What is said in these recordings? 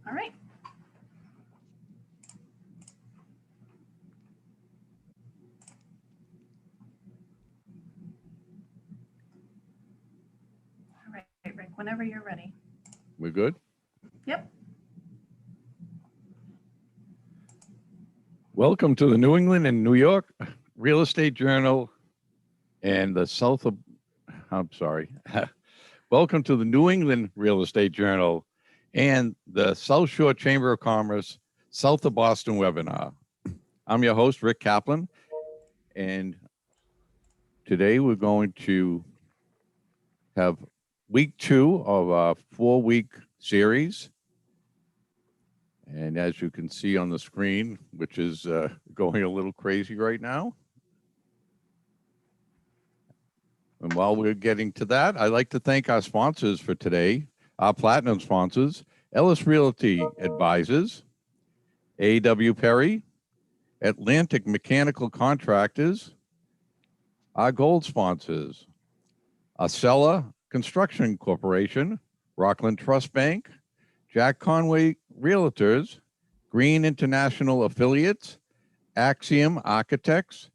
All right. All right, Rick, whenever you're ready. We're good? Yep. Welcome to the New England and New York Real Estate Journal and the Welcome to the New England Real Estate Journal and the South Shore Chamber of Commerce South of Boston webinar. I'm your host, Rick Kaplan, and today we're going to have week 2 of a 4-week series. And as you can see on the screen, which is going a little crazy right now. And while we're getting to that, I'd like to thank our sponsors for today, our platinum sponsors, Ellis Realty Advisors, A.W. Perry, Atlantic Mechanical Contractors, our gold sponsors, Acela Construction Corporation, Rockland Trust Bank, Jack Conway Realtors, Green International Affiliates, Axiom Architects,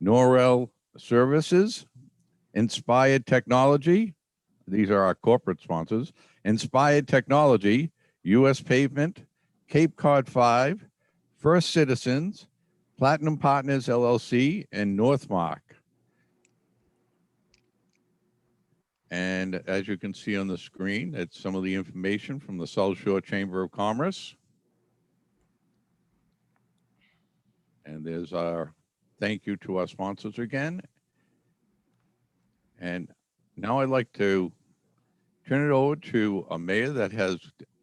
Norrell Services, Inspired Technology, these are our corporate sponsors, Inspired Technology, U.S. Pavement, Cape Cod 5, First Citizens, Platinum Partners LLC, and Northmark. And as you can see on the screen, it's some of the information from the South Shore Chamber of Commerce. And there's our thank you to our sponsors again. And now I'd like to turn it over to a mayor that has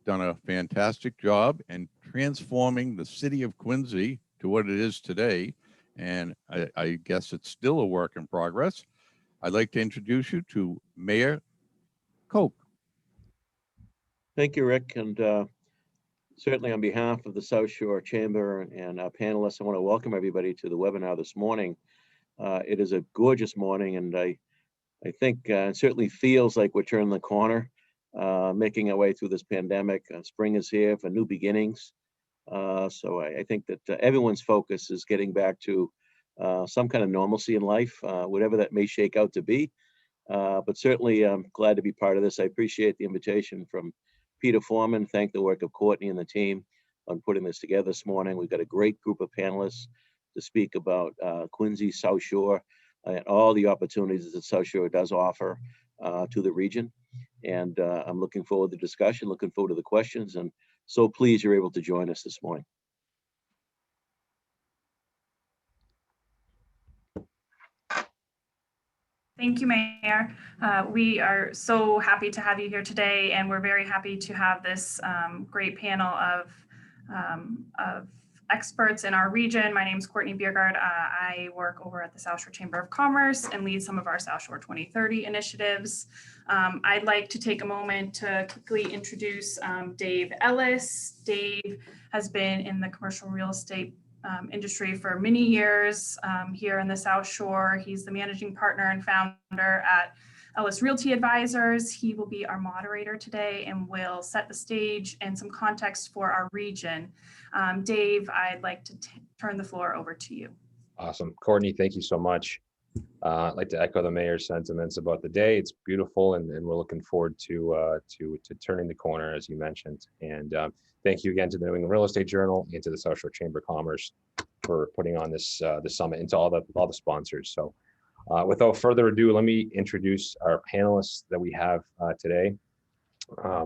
done a fantastic job in transforming the city of Quincy to what it is today. And I guess it's still a work in progress. I'd like to introduce you to Mayor Koch. Thank you, Rick. And certainly on behalf of the South Shore Chamber and our panelists, I want to welcome everybody to the webinar this morning. It is a gorgeous morning, and I think it certainly feels like we're turning the corner, making our way through this pandemic. Spring is here for new beginnings. So I think that everyone's focus is getting back to some kind of normalcy in life, whatever that may shake out to be. But certainly I'm glad to be part of this. I appreciate the invitation from Peter Foreman. Thank the work of Courtney and the team on putting this together this morning. We've got a great group of panelists to speak about Quincy, South Shore, and all the opportunities that South Shore does offer to the region. And I'm looking forward to the discussion, looking forward to the questions, and so pleased you're able to join us this morning. Thank you, Mayor. We are so happy to have you here today, and we're very happy to have this great panel of experts in our region. My name is Courtney Biergard. I work over at the South Shore Chamber of Commerce and lead some of our South Shore 2030 initiatives. I'd like to take a moment to quickly introduce Dave Ellis. Dave has been in the commercial real estate industry for many years here in the South Shore. He's the managing partner and founder at Ellis Realty Advisors. He will be our moderator today and will set the stage and some context for our region. Dave, I'd like to turn the floor over to you. Awesome. Courtney, thank you so much. I'd like to echo the mayor's sentiments about the day. It's beautiful, and we're looking forward to turning the corner, as you mentioned. And thank you again to the New England Real Estate Journal and to the South Shore Chamber of Commerce for putting on this summit, and to all the sponsors. So without further ado, let me introduce our panelists that we have today.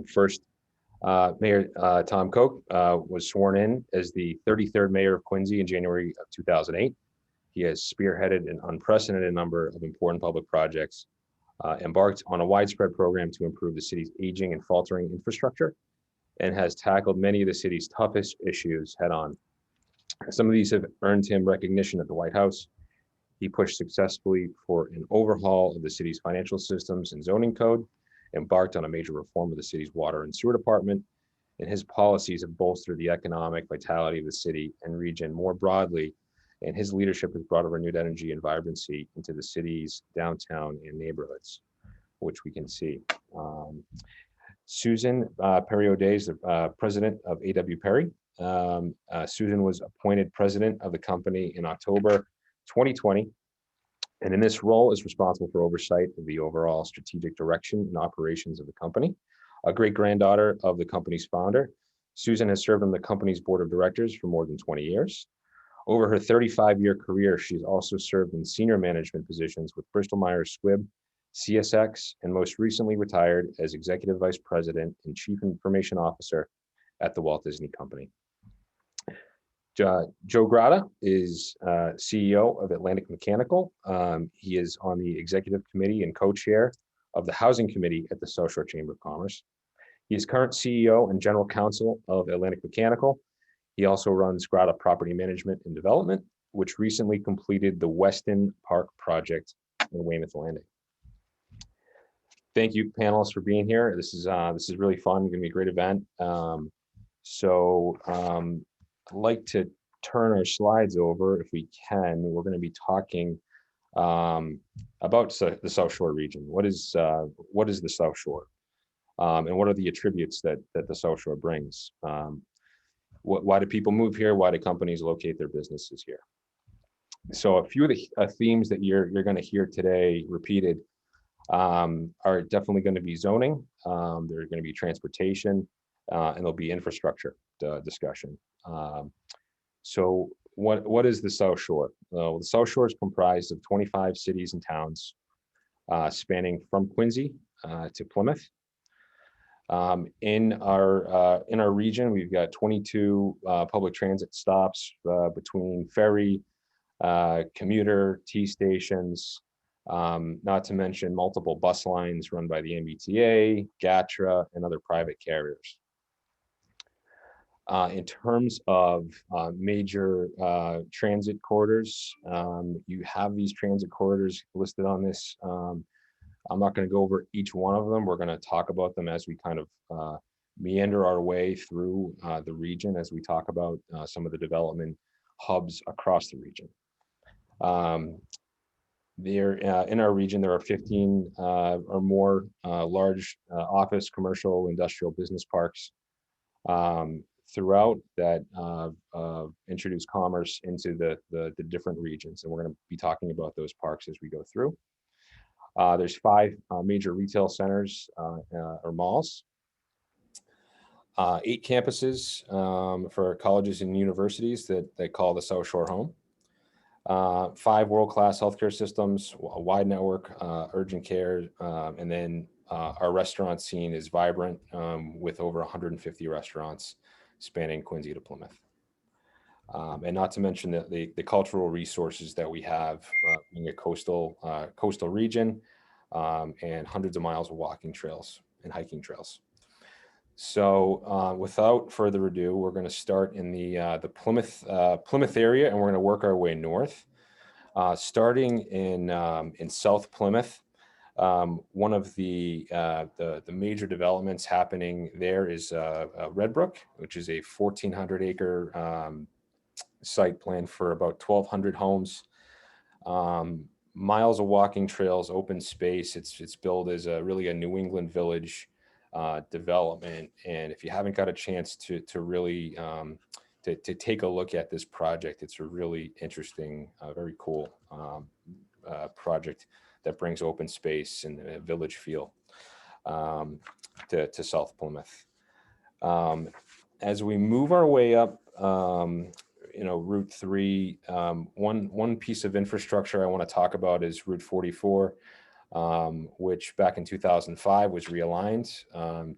First, Mayor Tom Koch was sworn in as the 33rd mayor of Quincy in January of 2008. He has spearheaded an unprecedented number of important public projects, embarked on a widespread program to improve the city's aging and faltering infrastructure, and has tackled many of the city's toughest issues head on. Some of these have earned him recognition at the White House. He pushed successfully for an overhaul of the city's financial systems and zoning code, embarked on a major reform of the city's water and sewer department, and his policies have bolstered the economic vitality of the city and region more broadly, and his leadership has brought a renewed energy and vibrancy into the city's downtown and neighborhoods, which we can see. Susan Perry-O'Day is the president of A.W. Perry. Susan was appointed president of the company in October 2020, and in this role is responsible for oversight of the overall strategic direction and operations of the company. A great-granddaughter of the company's founder, Susan has served on the company's board of directors for more than 20 years. Over her 35-year career, she's also served in senior management positions with Bristol Myers Squibb, CSX, and most recently retired as Executive Vice President and Chief Information Officer at the Walt Disney Company. Joe Gratta is CEO of Atlantic Mechanical. He is on the executive committee and co-chair of the Housing Committee at the South Shore Chamber of Commerce. He is current CEO and general counsel of Atlantic Mechanical. He also runs Gratta Property Management and Development, which recently completed the Weston Park project in Weymouth Landing. Thank you, panelists, for being here. This is really fun. Going to be a great event. I'd like to turn our slides over if we can. We're going to be talking about the South Shore region. What is the South Shore, and what are the attributes that the South Shore brings? Why do people move here? Why do companies locate their businesses here? So a few of the themes that you're going to hear today repeated are definitely going to be zoning. There's going to be transportation, and there'll be infrastructure discussion. So what is the South Shore? The South Shore is comprised of 25 cities and towns spanning from Quincy to Plymouth. In our region, we've got 22 public transit stops between ferry, commuter, T stations, not to mention multiple bus lines run by the MBTA, GATRA, and other private carriers. In terms of major transit corridors, you have these transit corridors listed on this. I'm not going to go over each one of them. We're going to talk about them as we kind of meander our way through the region, as we talk about some of the development hubs across the region. In our region, there are 15 or more large office, commercial, industrial business parks throughout that introduce commerce into the different regions. And we're going to be talking about those parks as we go through. There's 5 major retail centers or malls, 8 campuses for colleges and universities that they call the South Shore home. 5 world-class healthcare systems, a wide network, urgent care, and then our restaurant scene is vibrant with over 150 restaurants spanning Quincy to Plymouth. And not to mention the cultural resources that we have in a coastal region, and hundreds of miles of walking trails and hiking trails. So without further ado, we're going to start in the Plymouth area, and we're going to work our way north, starting in South Plymouth. One of the major developments happening there is Red Brook, which is a 1,400-acre site plan for about 1,200 homes. Miles of walking trails, open space. It's billed as really a New England village development. And if you haven't got a chance to really to take a look at this project, it's a really interesting, very cool project that brings open space and a village feel to South Plymouth. As we move our way up, Route 3, one piece of infrastructure I want to talk about is Route 44, which back in 2005 was realigned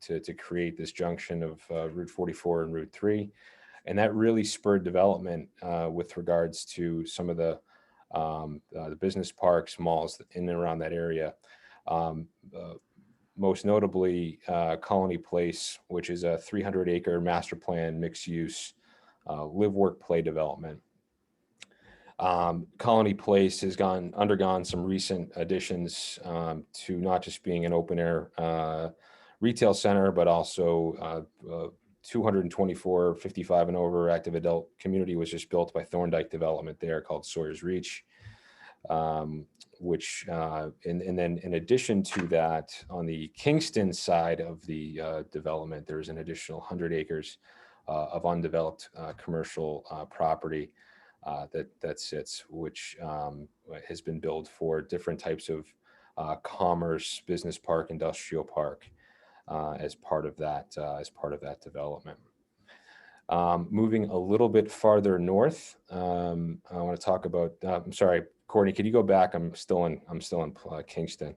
to create this junction of Route 44 and Route 3. And that really spurred development with regards to some of the business parks, malls in and around that area. Most notably, Colony Place, which is a 300-acre master plan mixed use live, work, play development. Colony Place has undergone some recent additions to not just being an open air retail center, but also 224 55 and over active adult community was just built by Thorndike Development there called Sawyer's Reach. which and then in addition to that, on the Kingston side of the development, there's an additional 100 acres of undeveloped commercial property that sits, which has been built for different types of commerce, business park, industrial park as part of that development. Moving a little bit farther north, I want to talk about. I'm sorry, Courtney, could you go back? I'm still in Kingston.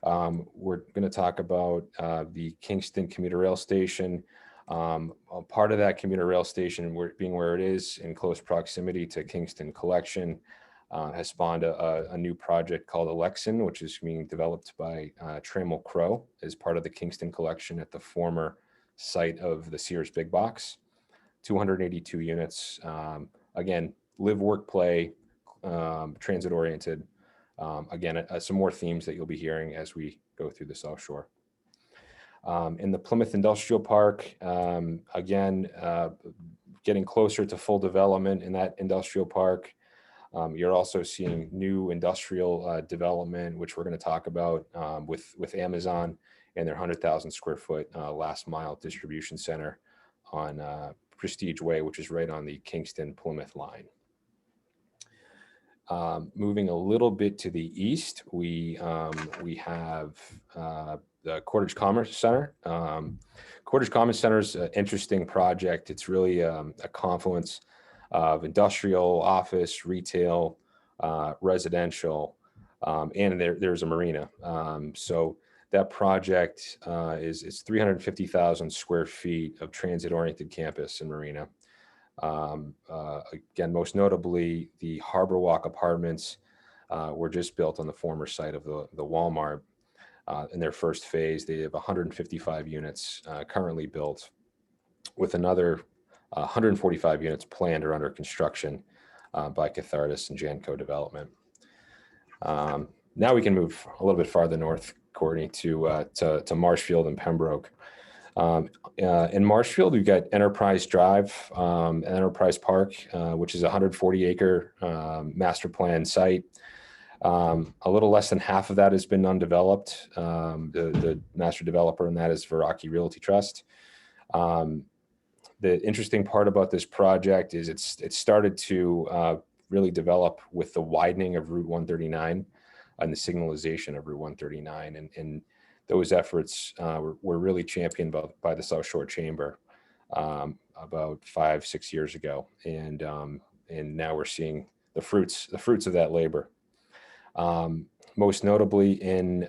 We're going to talk about the Kingston Commuter Rail Station. A part of that commuter rail station, being where it is in close proximity to Kingston Collection, has spawned a new project called Alexin, which is being developed by Trammell Crow as part of the Kingston Collection at the former site of the Sears Big Box. 282 units. Again, live, work, play, transit oriented. Again, some more themes that you'll be hearing as we go through the South Shore. In the Plymouth Industrial Park, again, getting closer to full development in that industrial park. You're also seeing new industrial development, which we're going to talk about with Amazon and their 100,000 square foot last mile distribution center on Prestige Way, which is right on the Kingston Plymouth line. Moving a little bit to the east, we have the Cottage Commerce Center. Cottage Commerce Center is an interesting project. It's really a confluence of industrial, office, retail, residential, and there's a marina. So that project is 350,000 square feet of transit-oriented campus and marina. Again, most notably, the Harbor Walk apartments were just built on the former site of the Walmart. In their first phase, they have 155 units currently built, with another 145 units planned or under construction by Cathartis and Janco Development. Now we can move a little bit farther north, Courtney, to Marshfield and Pembroke. In Marshfield, we've got Enterprise Drive and Enterprise Park, which is a 140-acre master plan site. A little less than half of that has been undeveloped. The master developer in that is Veraki Realty Trust. The interesting part about this project is it started to really develop with the widening of Route 139 and the signalization of Route 139. And those efforts were really championed by the South Shore Chamber about 5-6 years ago. And now we're seeing the fruits of that labor. Most notably in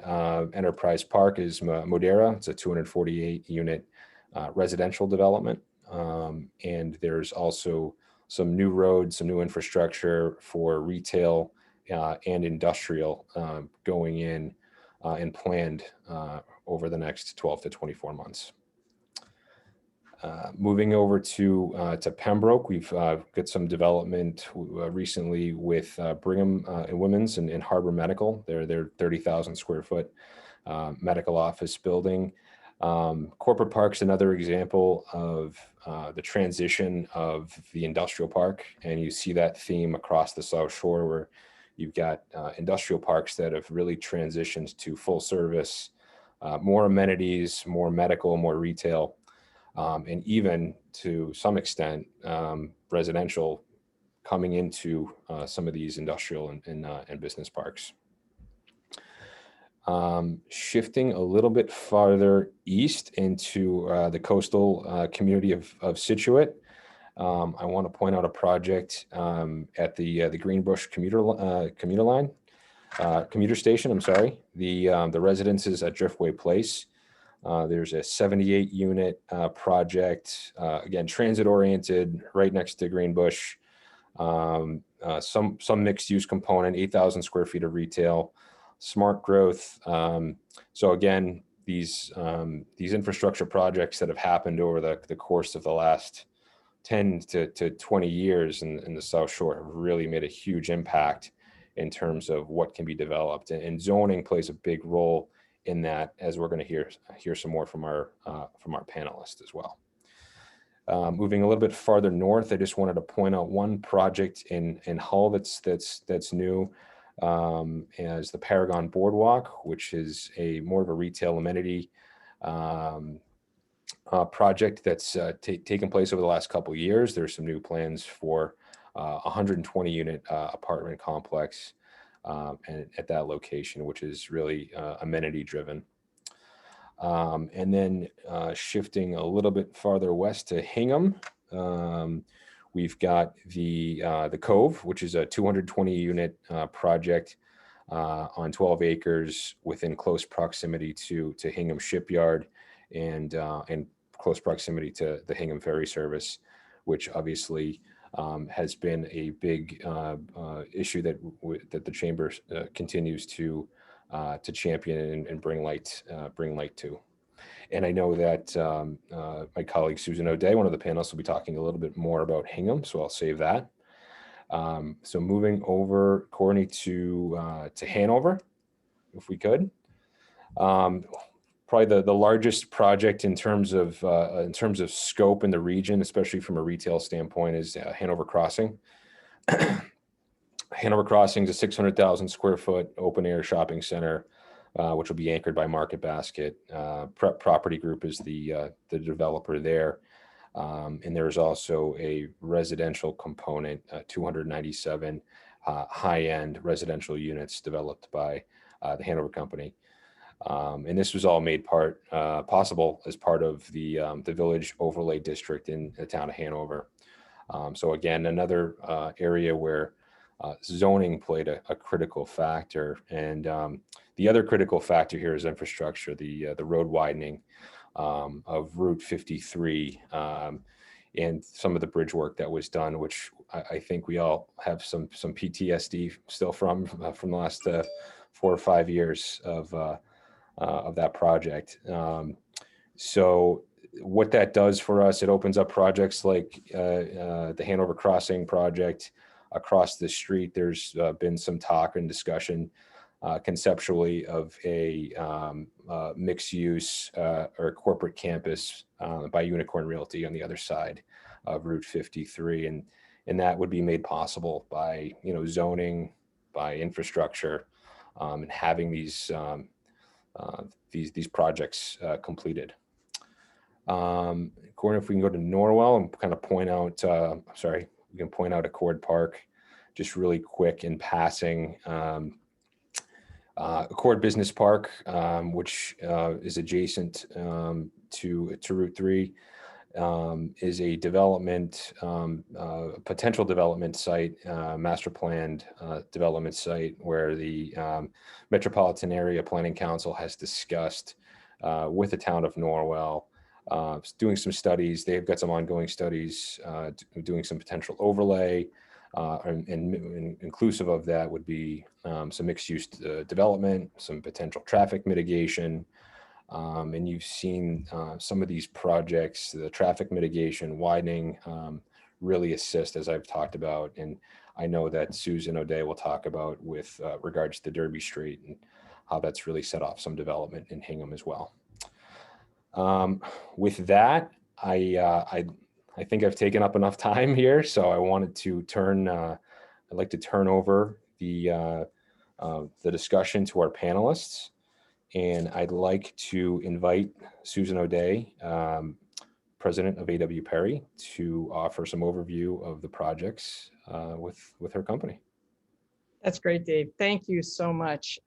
Enterprise Park is Modera. It's a 248 unit residential development. And there's also some new roads, some new infrastructure for retail and industrial going in and planned over the next 12 to 24 months. Moving over to Pembroke, we've got some development recently with Brigham and Women's and Harbor Medical. They're 30,000 square foot medical office building. Corporate Park's another example of the transition of the industrial park, and you see that theme across the South Shore, where you've got industrial parks that have really transitioned to full service, more amenities, more medical, more retail, and even to some extent residential coming into some of these industrial and business parks. Shifting a little bit farther east into the coastal community of Scituate, I want to point out a project at the Greenbush commuter station. I'm sorry, the residences at Driftway Place. There's a 78 unit project, again transit oriented, right next to Greenbush. Some mixed use component, 8,000 square feet of retail. Smart growth. So again, these infrastructure projects that have happened over the course of the last 10 to 20 years in the South Shore have really made a huge impact in terms of what can be developed, and zoning plays a big role in that, as we're going to hear some more from our panelists as well. Moving a little bit farther north, I just wanted to point out one project in Hull that's new. as the Paragon Boardwalk, which is more of a retail amenity project that's taken place over the last couple of years. There's some new plans for 120 unit apartment complex and at that location, which is really amenity driven. And then shifting a little bit farther west to Hingham, we've got the Cove, which is a 220 unit project on 12 acres within close proximity to Hingham Shipyard and close proximity to the Hingham Ferry Service, which obviously has been a big issue that the chamber continues to champion and bring light to. And I know that my colleague Susan O'Day, one of the panelists, will be talking a little bit more about Hingham, so I'll save that. So moving over, Courtney, to Hanover, if we could. Probably the largest project in terms of scope in the region, especially from a retail standpoint, is Hanover Crossing. Hanover Crossing is a 600,000 square foot open air shopping center, which will be anchored by Market Basket. Property Group is the developer there. And there's also a residential component, 297 high-end residential units developed by the Hanover Company. And this was all made possible as part of the Village Overlay District in the town of Hanover. So again, another area where zoning played a critical factor. And the other critical factor here is infrastructure, the road widening of Route 53 and some of the bridge work that was done, which I think we all have some PTSD still from the last 4 or 5 years of that project. So what that does for us, it opens up projects like the Hanover Crossing project across the street. There's been some talk and discussion conceptually of a mixed use or corporate campus by Unicorn Realty on the other side of Route 53. And that would be made possible by, zoning, by infrastructure, and having these projects completed. Gordon, if we can go to Norwell and kind of point out, we can point out Accord Park just really quick in passing. Accord Business Park, which is adjacent to Route 3, is a development, potential development site, master planned development site where the Metropolitan Area Planning Council has discussed with the town of Norwell, doing some studies. They've got some ongoing studies, doing some potential overlay, and inclusive of that would be some mixed-use development, some potential traffic mitigation. And you've seen some of these projects, the traffic mitigation, widening, really assist, as I've talked about. And I know that Susan O'Day will talk about with regards to Derby Street and how that's really set off some development in Hingham as well. With that, I think I've taken up enough time here, so I wanted to I'd like to turn over the discussion to our panelists. And I'd like to invite Susan O'Day, president of A.W. Perry, to offer some overview of the projects with her company. That's great, Dave. Thank you so much.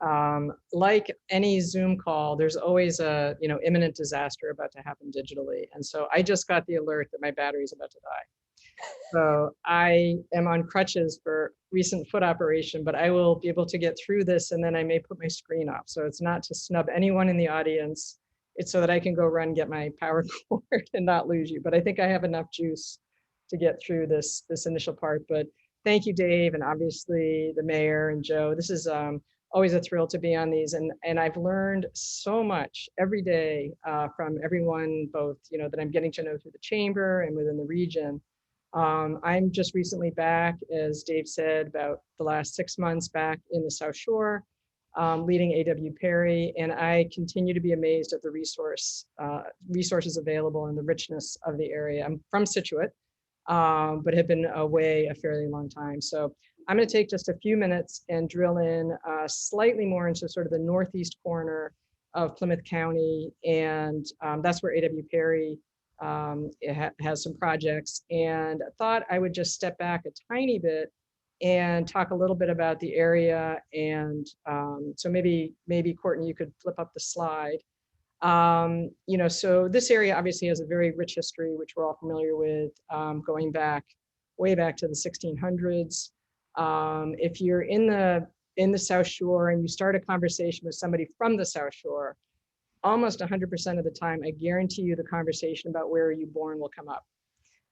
Like any Zoom call, there's always a imminent disaster about to happen digitally. And so I just got the alert that my battery is about to die. So I am on crutches for recent foot operation, but I will be able to get through this, and then I may put my screen off. So it's not to snub anyone in the audience. It's so that I can go run, get my power cord and not lose you. But I think I have enough juice to get through this initial part. But thank you, Dave, and obviously the mayor and Joe. This is always a thrill to be on these, and I've learned so much every day from everyone, both that I'm getting to know through the chamber and within the region. I'm just recently back, as Dave said, about the last 6 months back in the South Shore, leading A.W. Perry, and I continue to be amazed at the resources available and the richness of the area. I'm from Scituate. but have been away a fairly long time. So I'm going to take just a few minutes and drill in slightly more into sort of the northeast corner of Plymouth County, and that's where A.W. Perry has some projects. And I thought I would just step back a tiny bit and talk a little bit about the area. And so maybe Courtney, you could flip up the slide. So this area obviously has a very rich history, which we're all familiar with, going back way back to the 1600s. If you're in the South Shore and you start a conversation with somebody from the South Shore, almost 100% of the time, I guarantee you the conversation about where you born will come up.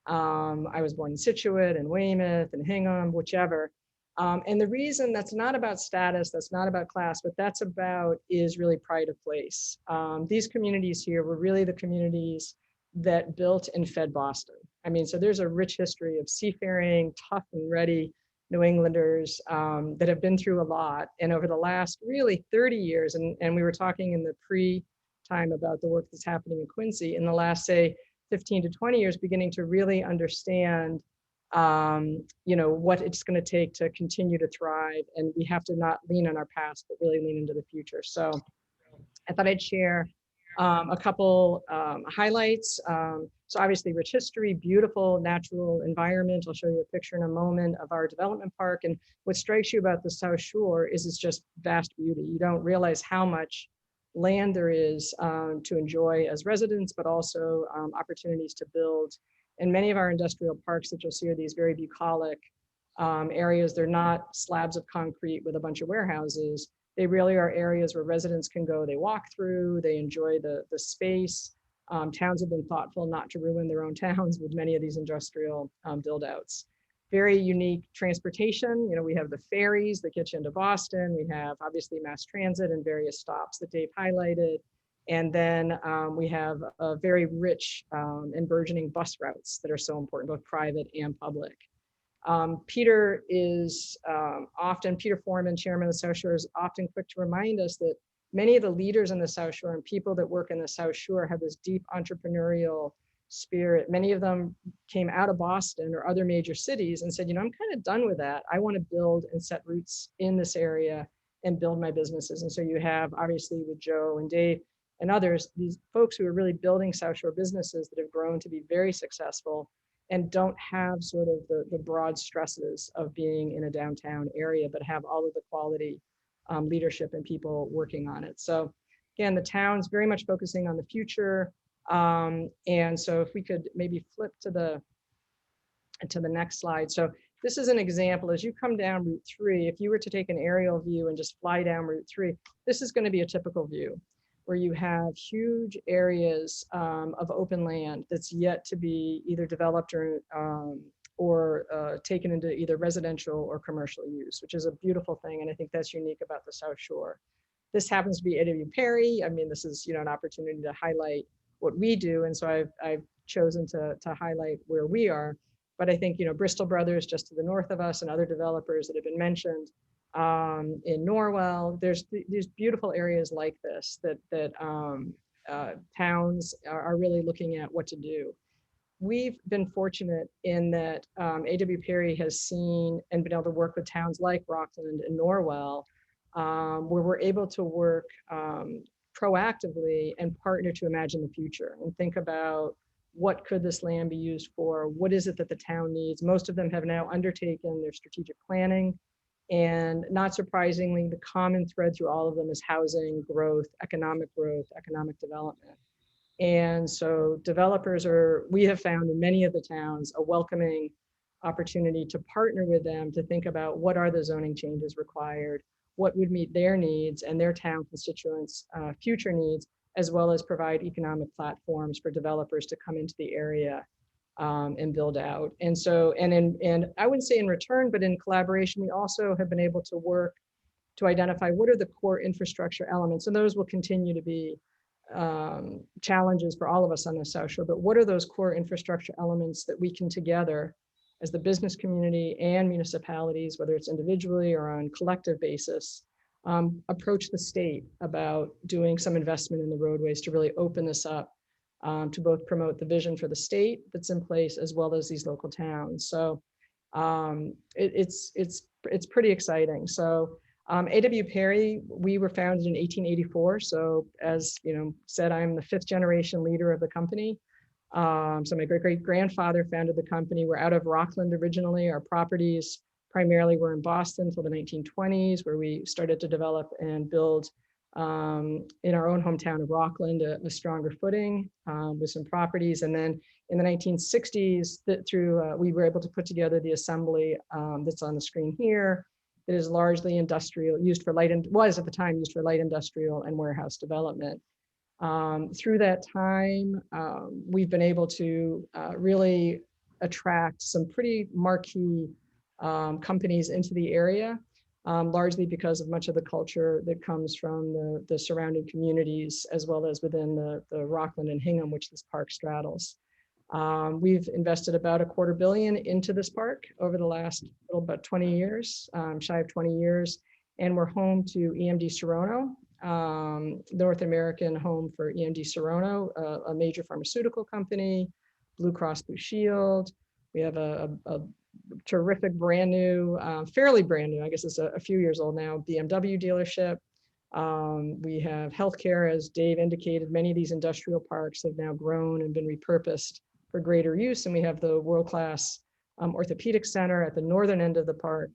I was born in Scituate and Weymouth and Hingham, whichever. And the reason that's not about status, that's not about class, but that's about is really pride of place. These communities here were really the communities that built and fed Boston. I mean, so there's a rich history of seafaring, tough and ready New Englanders that have been through a lot. And over the last really 30 years, and we were talking in the pre-time about the work that's happening in Quincy, in the last, say, 15 to 20 years, beginning to really understand what it's going to take to continue to thrive. And we have to not lean on our past, but really lean into the future. So I thought I'd share a couple highlights. So obviously rich history, beautiful natural environment. I'll show you a picture in a moment of our development park. And what strikes you about the South Shore is it's just vast beauty. You don't realize how much land there is to enjoy as residents, but also opportunities to build. And many of our industrial parks that you'll see are these very bucolic areas. They're not slabs of concrete with a bunch of warehouses. They really are areas where residents can go, they walk through, they enjoy the space. Towns have been thoughtful not to ruin their own towns with many of these industrial build outs. Very unique transportation. We have the ferries that get you into Boston. We have obviously mass transit and various stops that Dave highlighted. And then we have a very rich and burgeoning bus routes that are so important, both private and public. Peter Foreman, chairman of the South Shore, is often quick to remind us that many of the leaders in the South Shore and people that work in the South Shore have this deep entrepreneurial spirit. Many of them came out of Boston or other major cities and said, I'm kind of done with that. I want to build and set roots in this area and build my businesses. And so you have, obviously, with Joe and Dave and others, these folks who are really building South Shore businesses that have grown to be very successful and don't have sort of the broad stresses of being in a downtown area, but have all of the quality leadership and people working on it. So again, the town's very much focusing on the future. And so if we could maybe flip to the next slide. So this is an example. As you come down Route 3, if you were to take an aerial view and just fly down Route 3, this is going to be a typical view where you have huge areas of open land that's yet to be either developed or taken into either residential or commercial use, which is a beautiful thing. And I think that's unique about the South Shore. This happens to be A.W. Perry. I mean, this is an opportunity to highlight what we do. And so I've chosen to highlight where we are. But I think, Bristol Brothers just to the north of us and other developers that have been mentioned in Norwell, there's these beautiful areas like this that towns are really looking at what to do. We've been fortunate in that A.W. Perry has seen and been able to work with towns like Rockland and Norwell, where we're able to work proactively and partner to imagine the future and think about what could this land be used for? What is it that the town needs? Most of them have now undertaken their strategic planning. And not surprisingly, the common thread through all of them is housing, growth, economic development. And so we have found in many of the towns a welcoming opportunity to partner with them to think about what are the zoning changes required, what would meet their needs and their town constituents' future needs, as well as provide economic platforms for developers to come into the area and build out. And so, and I wouldn't say in return, but in collaboration, we also have been able to work to identify what are the core infrastructure elements, and those will continue to be challenges for all of us on the South Shore, but what are those core infrastructure elements that we can together as the business community and municipalities, whether it's individually or on collective basis, approach the state about doing some investment in the roadways to really open this up to both promote the vision for the state that's in place as well as these local towns. So it's pretty exciting. So A.W. Perry, we were founded in 1884. So as you know, said, I'm the 5th generation leader of the company. So my great-great-grandfather founded the company. We're out of Rockland originally. Our properties primarily were in Boston until the 1920s, where we started to develop and build in our own hometown of Rockland a stronger footing with some properties. And then in the 1960s, we were able to put together the assembly that's on the screen here. It is largely industrial, was at the time used for light industrial and warehouse development. Through that time, we've been able to really attract some pretty marquee companies into the area, largely because of much of the culture that comes from the surrounding communities, as well as within the Rockland and Hingham, which this park straddles. We've invested about $250 million into this park over the last about 20 years, shy of 20 years, and we're home to EMD Serono, North American home for EMD Serono, a major pharmaceutical company, Blue Cross Blue Shield. We have a terrific brand new, fairly brand new, I guess it's a few years old now, BMW dealership. We have healthcare, as Dave indicated. Many of these industrial parks have now grown and been repurposed for greater use. And we have the world-class orthopedic center at the northern end of the park,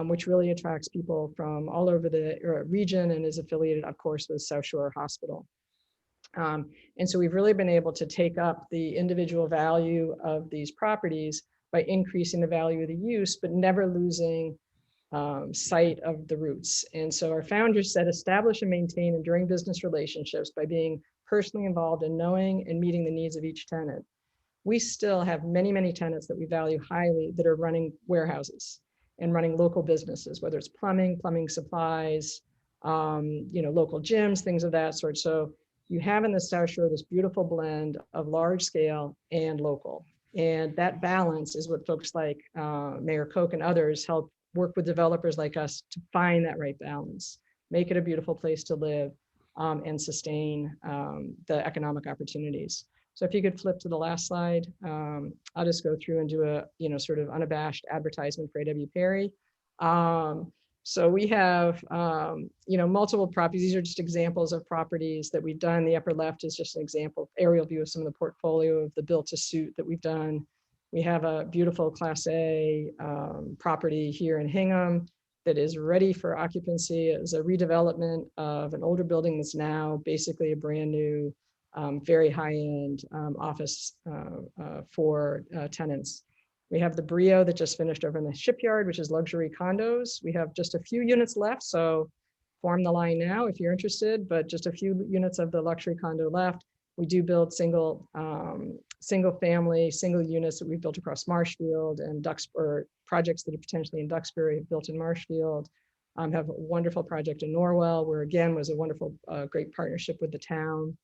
which really attracts people from all over the region and is affiliated, of course, with South Shore Hospital. And so we've really been able to take up the individual value of these properties by increasing the value of the use, but never losing sight of the roots. And so our founders said, establish and maintain enduring business relationships by being personally involved in knowing and meeting the needs of each tenant. We still have many, many tenants that we value highly that are running warehouses and running local businesses, whether it's plumbing supplies, local gyms, things of that sort. So you have in the South Shore this beautiful blend of large scale and local. And that balance is what folks like Mayor Koch and others help work with developers like us to find that right balance, make it a beautiful place to live and sustain the economic opportunities. So if you could flip to the last slide, I'll just go through and do a sort of unabashed advertisement for A.W. Perry. So we have multiple properties. These are just examples of properties that we've done. The upper left is just an example, aerial view of some of the portfolio of the built to suit that we've done. We have a beautiful Class A property here in Hingham that is ready for occupancy. It's a redevelopment of an older building that's now basically a brand new, very high-end office for tenants. We have the Brio that just finished over in the Shipyard, which is luxury condos. We have just a few units left, so form the line now if you're interested, but just a few units of the luxury condo left. We do build single family, single units that we've built across Marshfield and Duxbury, projects that are potentially in Duxbury built in Marshfield. Have a wonderful project in Norwell, where again was a wonderful, great partnership with the town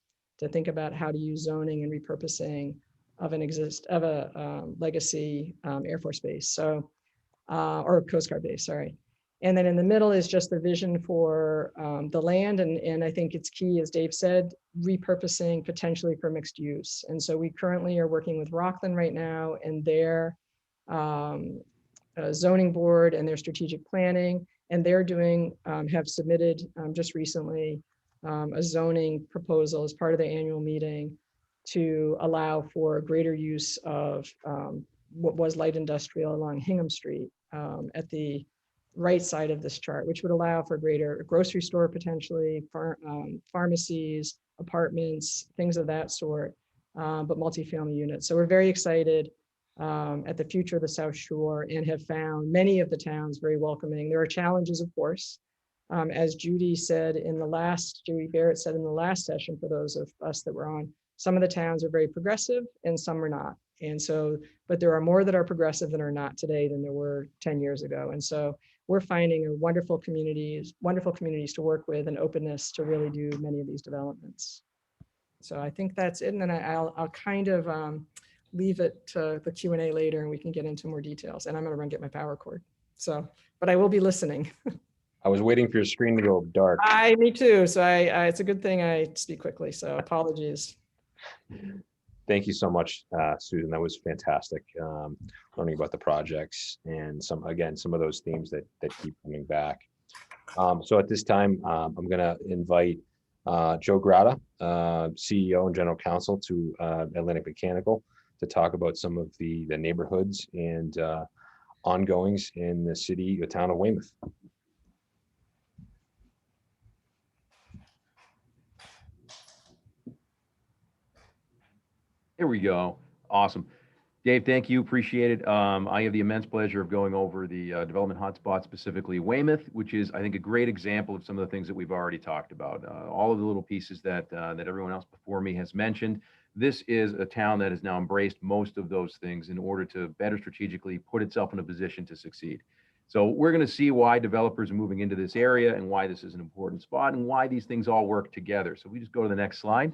to think about how to use zoning and repurposing of a legacy Air Force base, so or Coast Guard base, sorry. And then in the middle is just the vision for the land, and I think it's key, as Dave said, repurposing potentially for mixed use. And so we currently are working with Rockland right now and their zoning board and their strategic planning, and they're have submitted just recently a zoning proposal as part of the annual meeting to allow for greater use of what was light industrial along Hingham Street at the right side of this chart, which would allow for greater grocery store, potentially pharmacies, apartments, things of that sort, but multifamily units. So we're very excited at the future of the South Shore and have found many of the towns very welcoming. There are challenges, of course. As Judy Barrett said in the last session, for those of us that were on, some of the towns are very progressive and some are not. And so, but there are more that are progressive than are not today than there were 10 years ago. And so we're finding wonderful communities to work with and openness to really do many of these developments. So I think that's it. And then I'll kind of leave it to the Q&A later and we can get into more details. And I'm gonna run get my power cord. So, but I will be listening. I was waiting for your screen to go dark. Me too. So it's a good thing I speak quickly. So apologies. Thank you so much, Susan. That was fantastic. Learning about the projects and some of those themes that keep coming back. So at this time, I'm going to invite Joe Gratta, CEO and General Counsel to Atlantic Mechanical, to talk about some of the neighborhoods and ongoings in the town of Weymouth. Here we go. Awesome. Dave, thank you. Appreciate it. I have the immense pleasure of going over the development hotspot, specifically Weymouth, which is, I think, a great example of some of the things that we've already talked about. All of the little pieces that everyone else before me has mentioned. This is a town that has now embraced most of those things in order to better strategically put itself in a position to succeed. So we're going to see why developers are moving into this area and why this is an important spot and why these things all work together. So we just go to the next slide.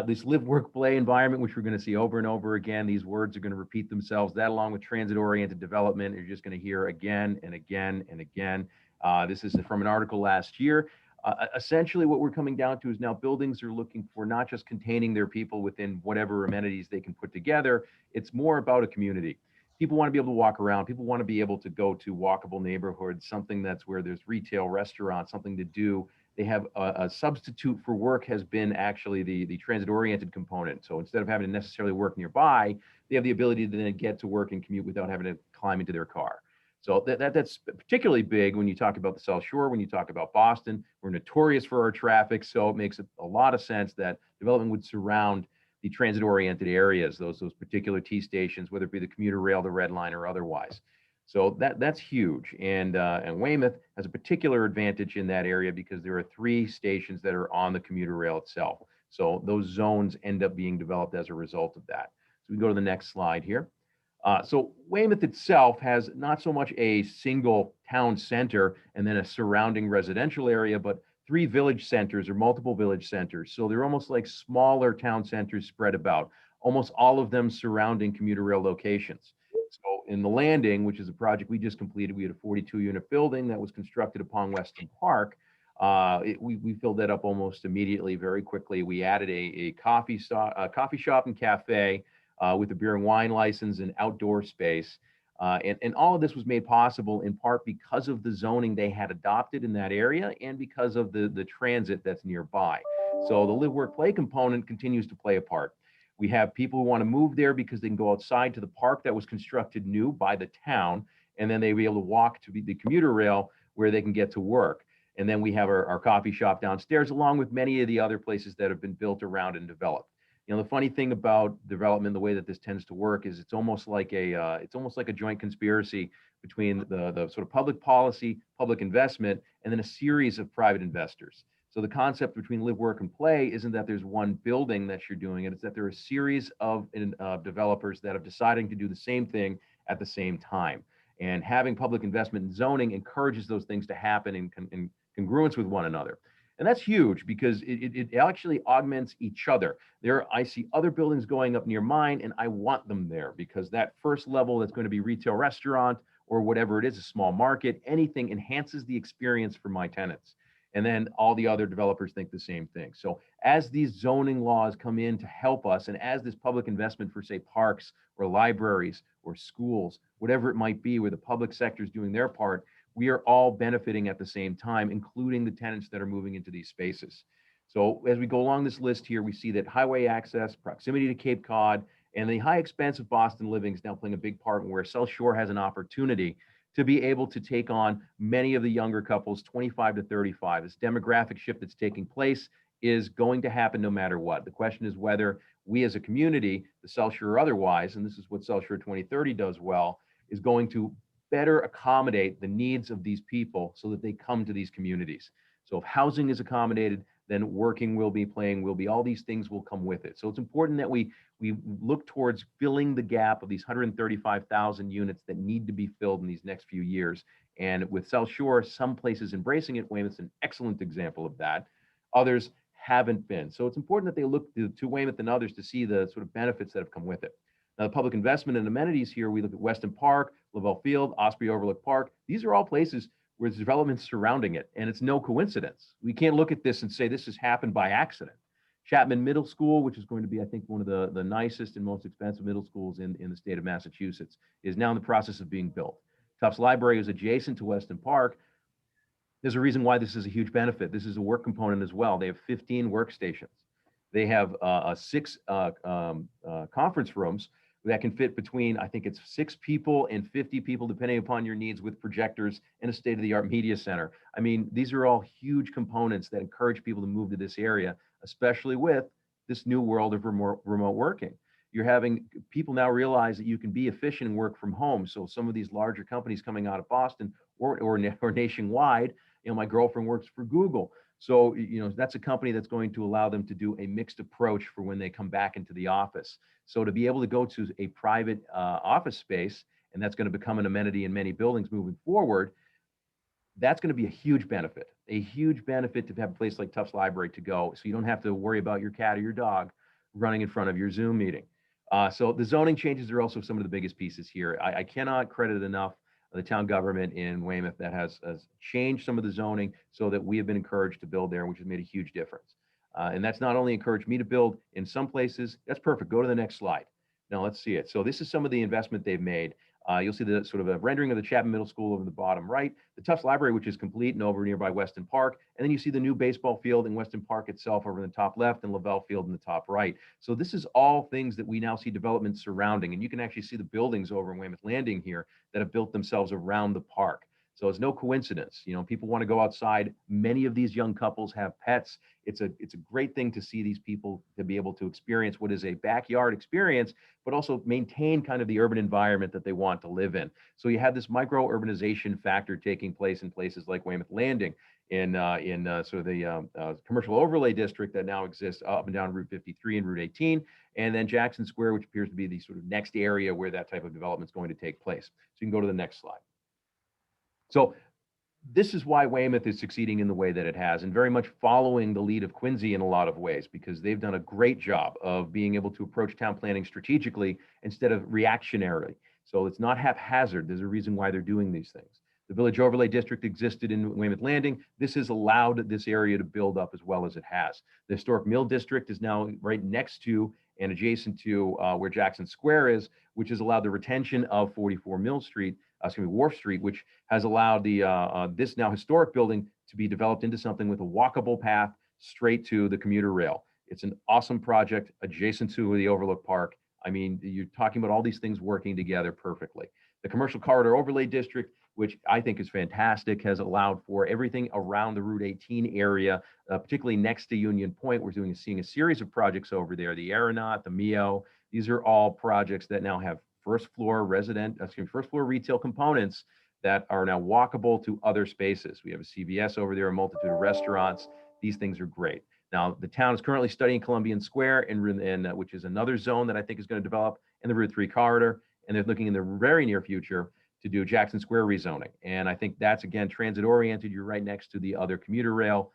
This live, work, play environment, which we're going to see over and over again. These words are going to repeat themselves. That, along with transit-oriented development, you're just going to hear again and again and again. This is from an article last year. Essentially, what we're coming down to is now buildings are looking for not just containing their people within whatever amenities they can put together. It's more about a community. People want to be able to walk around. People want to be able to go to walkable neighborhoods, something that's where there's retail, restaurants, something to do. They have a substitute for work has been actually the transit-oriented component. So instead of having to necessarily work nearby, they have the ability to then get to work and commute without having to climb into their car. So that's particularly big when you talk about the South Shore, when you talk about Boston. We're notorious for our traffic, so it makes a lot of sense that development would surround the transit-oriented areas, those particular T stations, whether it be the commuter rail, the red line, or otherwise. So that's huge. And Weymouth has a particular advantage in that area because there are 3 stations that are on the commuter rail itself. So those zones end up being developed as a result of that. So we go to the next slide here. So Weymouth itself has not so much a single town center and then a surrounding residential area, but 3 village centers or multiple village centers. So they're almost like smaller town centers spread about, almost all of them surrounding commuter rail locations. So in the Landing, which is a project we just completed, we had a 42-unit building that was constructed upon Weston Park. We filled that up almost immediately, very quickly. We added a coffee shop and cafe with a beer and wine license and outdoor space. And all of this was made possible in part because of the zoning they had adopted in that area and because of the transit that's nearby. So the live, work, play component continues to play a part. We have people who want to move there because they can go outside to the park that was constructed new by the town, and then they'll be able to walk to the commuter rail where they can get to work. And then we have our coffee shop downstairs, along with many of the other places that have been built around and developed. You know, the funny thing about development, the way that this tends to work, is it's almost like a joint conspiracy between the sort of public policy, public investment, and then a series of private investors. So the concept between live, work, and play isn't that there's one building that you're doing it. It's that there are a series of developers that are deciding to do the same thing at the same time. And having public investment in zoning encourages those things to happen in congruence with one another. And that's huge because it actually augments each other. I see other buildings going up near mine, and I want them there because that first level that's going to be retail, restaurant, or whatever it is, a small market, anything enhances the experience for my tenants. And then all the other developers think the same thing. So as these zoning laws come in to help us, and as this public investment for, say, parks or libraries or schools, whatever it might be, where the public sector is doing their part, we are all benefiting at the same time, including the tenants that are moving into these spaces. So as we go along this list here, we see that highway access, proximity to Cape Cod, and the high expense of Boston living is now playing a big part in where South Shore has an opportunity to be able to take on many of the younger couples, 25 to 35. This demographic shift that's taking place is going to happen no matter what. The question is whether we as a community, the South Shore or otherwise, and this is what South Shore 2030 does well, is going to better accommodate the needs of these people so that they come to these communities. So if housing is accommodated, then working will be, playing will be, all these things will come with it. So it's important that we look towards filling the gap of these 135,000 units that need to be filled in these next few years. And with South Shore, some places embracing it, Weymouth's an excellent example of that. Others haven't been. So it's important that they look to Weymouth and others to see the sort of benefits that have come with it. Now, the public investment and amenities here, we look at Weston Park, Lavelle Field, Osprey Overlook Park. These are all places where there's development surrounding it, and it's no coincidence. We can't look at this and say this has happened by accident. Chapman Middle School, which is going to be, I think, one of the nicest and most expensive middle schools in the state of Massachusetts, is now in the process of being built. Tufts Library is adjacent to Weston Park. There's a reason why this is a huge benefit. This is a work component as well. They have 15 workstations. They have 6 conference rooms that can fit between, I think it's 6 people and 50 people, depending upon your needs, with projectors and a state-of-the-art media center. I mean, these are all huge components that encourage people to move to this area, especially with this new world of remote working. You're having people now realize that you can be efficient and work from home. So some of these larger companies coming out of Boston or nationwide, you know, my girlfriend works for Google. So, you know, that's a company that's going to allow them to do a mixed approach for when they come back into the office. So to be able to go to a private office space, and that's going to become an amenity in many buildings moving forward, that's going to be a huge benefit to have a place like Tufts Library to go. So you don't have to worry about your cat or your dog running in front of your Zoom meeting. So the zoning changes are also some of the biggest pieces here. I cannot credit enough the town government in Weymouth that has changed some of the zoning so that we have been encouraged to build there, which has made a huge difference. And that's not only encouraged me to build in some places. That's perfect. Go to the next slide. Now let's see it. So this is some of the investment they've made. You'll see the sort of a rendering of the Chapman Middle School over the bottom right, the Tufts Library, which is complete and over nearby Weston Park. And then you see the new baseball field in Weston Park itself over in the top left and Lavelle Field in the top right. So this is all things that we now see development surrounding. And you can actually see the buildings over in Weymouth Landing here that have built themselves around the park. So it's no coincidence. You know, people want to go outside. Many of these young couples have pets. It's a great thing to see these people to be able to experience what is a backyard experience, but also maintain kind of the urban environment that they want to live in. So you have this micro urbanization factor taking place in places like Weymouth Landing, in sort of the commercial overlay district that now exists up and down Route 53 and Route 18, and then Jackson Square, which appears to be the sort of next area where that type of development is going to take place. So you can go to the next slide. So this is why Weymouth is succeeding in the way that it has, and very much following the lead of Quincy in a lot of ways, because they've done a great job of being able to approach town planning strategically instead of reactionarily. So it's not haphazard. There's a reason why they're doing these things. The Village Overlay District existed in Weymouth Landing. This has allowed this area to build up as well as it has. The Historic Mill District is now right next to and adjacent to where Jackson Square is, which has allowed the retention of 44 Wharf Street, which has allowed the this now historic building to be developed into something with a walkable path straight to the commuter rail. It's an awesome project adjacent to the Overlook Park. I mean, you're talking about all these things working together perfectly. The Commercial Corridor Overlay District, which I think is fantastic, has allowed for everything around the Route 18 area, particularly next to Union Point. We're seeing a series of projects over there, the Aeronaut, the MEO. These are all projects that now have first floor retail components that are now walkable to other spaces. We have a CVS over there, a multitude of restaurants. These things are great. Now, the town is currently studying Columbian Square, which is another zone that I think is going to develop in the Route 3 corridor. And they're looking in the very near future to do Jackson Square rezoning. And I think that's, again, transit oriented. You're right next to the other commuter rail.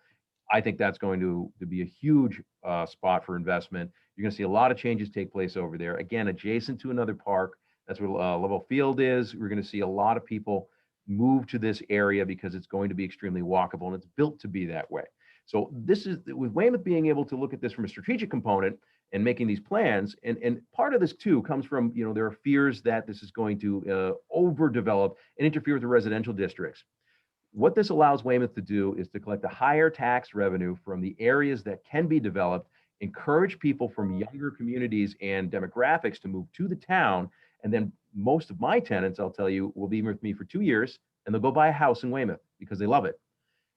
I think that's going to be a huge spot for investment. You're going to see a lot of changes take place over there. Again, adjacent to another park. That's where Lavelle Field is. We're going to see a lot of people move to this area because it's going to be extremely walkable, and it's built to be that way. So this is, with Weymouth being able to look at this from a strategic component and making these plans, and part of this too comes from, you know, there are fears that this is going to overdevelop and interfere with the residential districts. What this allows Weymouth to do is to collect a higher tax revenue from the areas that can be developed, encourage people from younger communities and demographics to move to the town. And then most of my tenants, I'll tell you, will be with me for 2 years, and they'll go buy a house in Weymouth because they love it.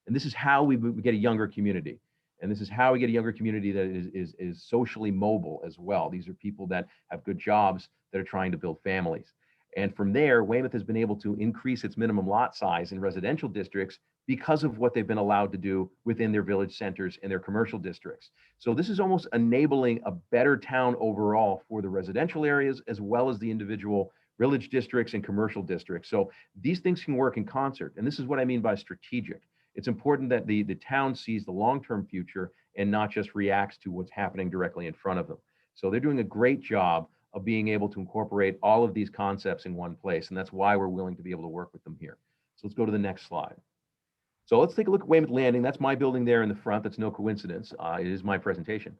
And this is how we get a younger community. And this is how we get a younger community that is socially mobile as well. These are people that have good jobs that are trying to build families. And from there, Weymouth has been able to increase its minimum lot size in residential districts because of what they've been allowed to do within their village centers and their commercial districts. So this is almost enabling a better town overall for the residential areas, as well as the individual village districts and commercial districts. So these things can work in concert. And this is what I mean by strategic. It's important that the town sees the long-term future and not just reacts to what's happening directly in front of them. So they're doing a great job of being able to incorporate all of these concepts in one place. And that's why we're willing to be able to work with them here. So let's go to the next slide. So let's take a look at Weymouth Landing. That's my building there in the front. That's no coincidence. It is my presentation.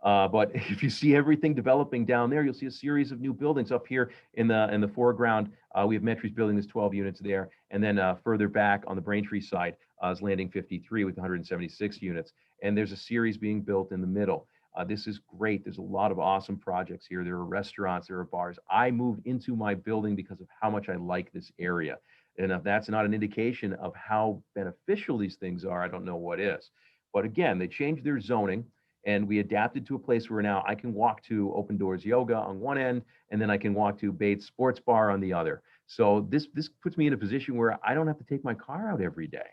But if you see everything developing down there, you'll see a series of new buildings up here in the foreground. We have Metro's building, there's 12 units there. And then further back on the Braintree side is Landing 53 with 176 units. And there's a series being built in the middle. This is great. There's a lot of awesome projects here. There are restaurants, there are bars. I moved into my building because of how much I like this area. And if that's not an indication of how beneficial these things are, I don't know what is. But again, they changed their zoning and we adapted to a place where now I can walk to Open Doors Yoga on one end, and then I can walk to Bates Sports Bar on the other. So this puts me in a position where I don't have to take my car out every day.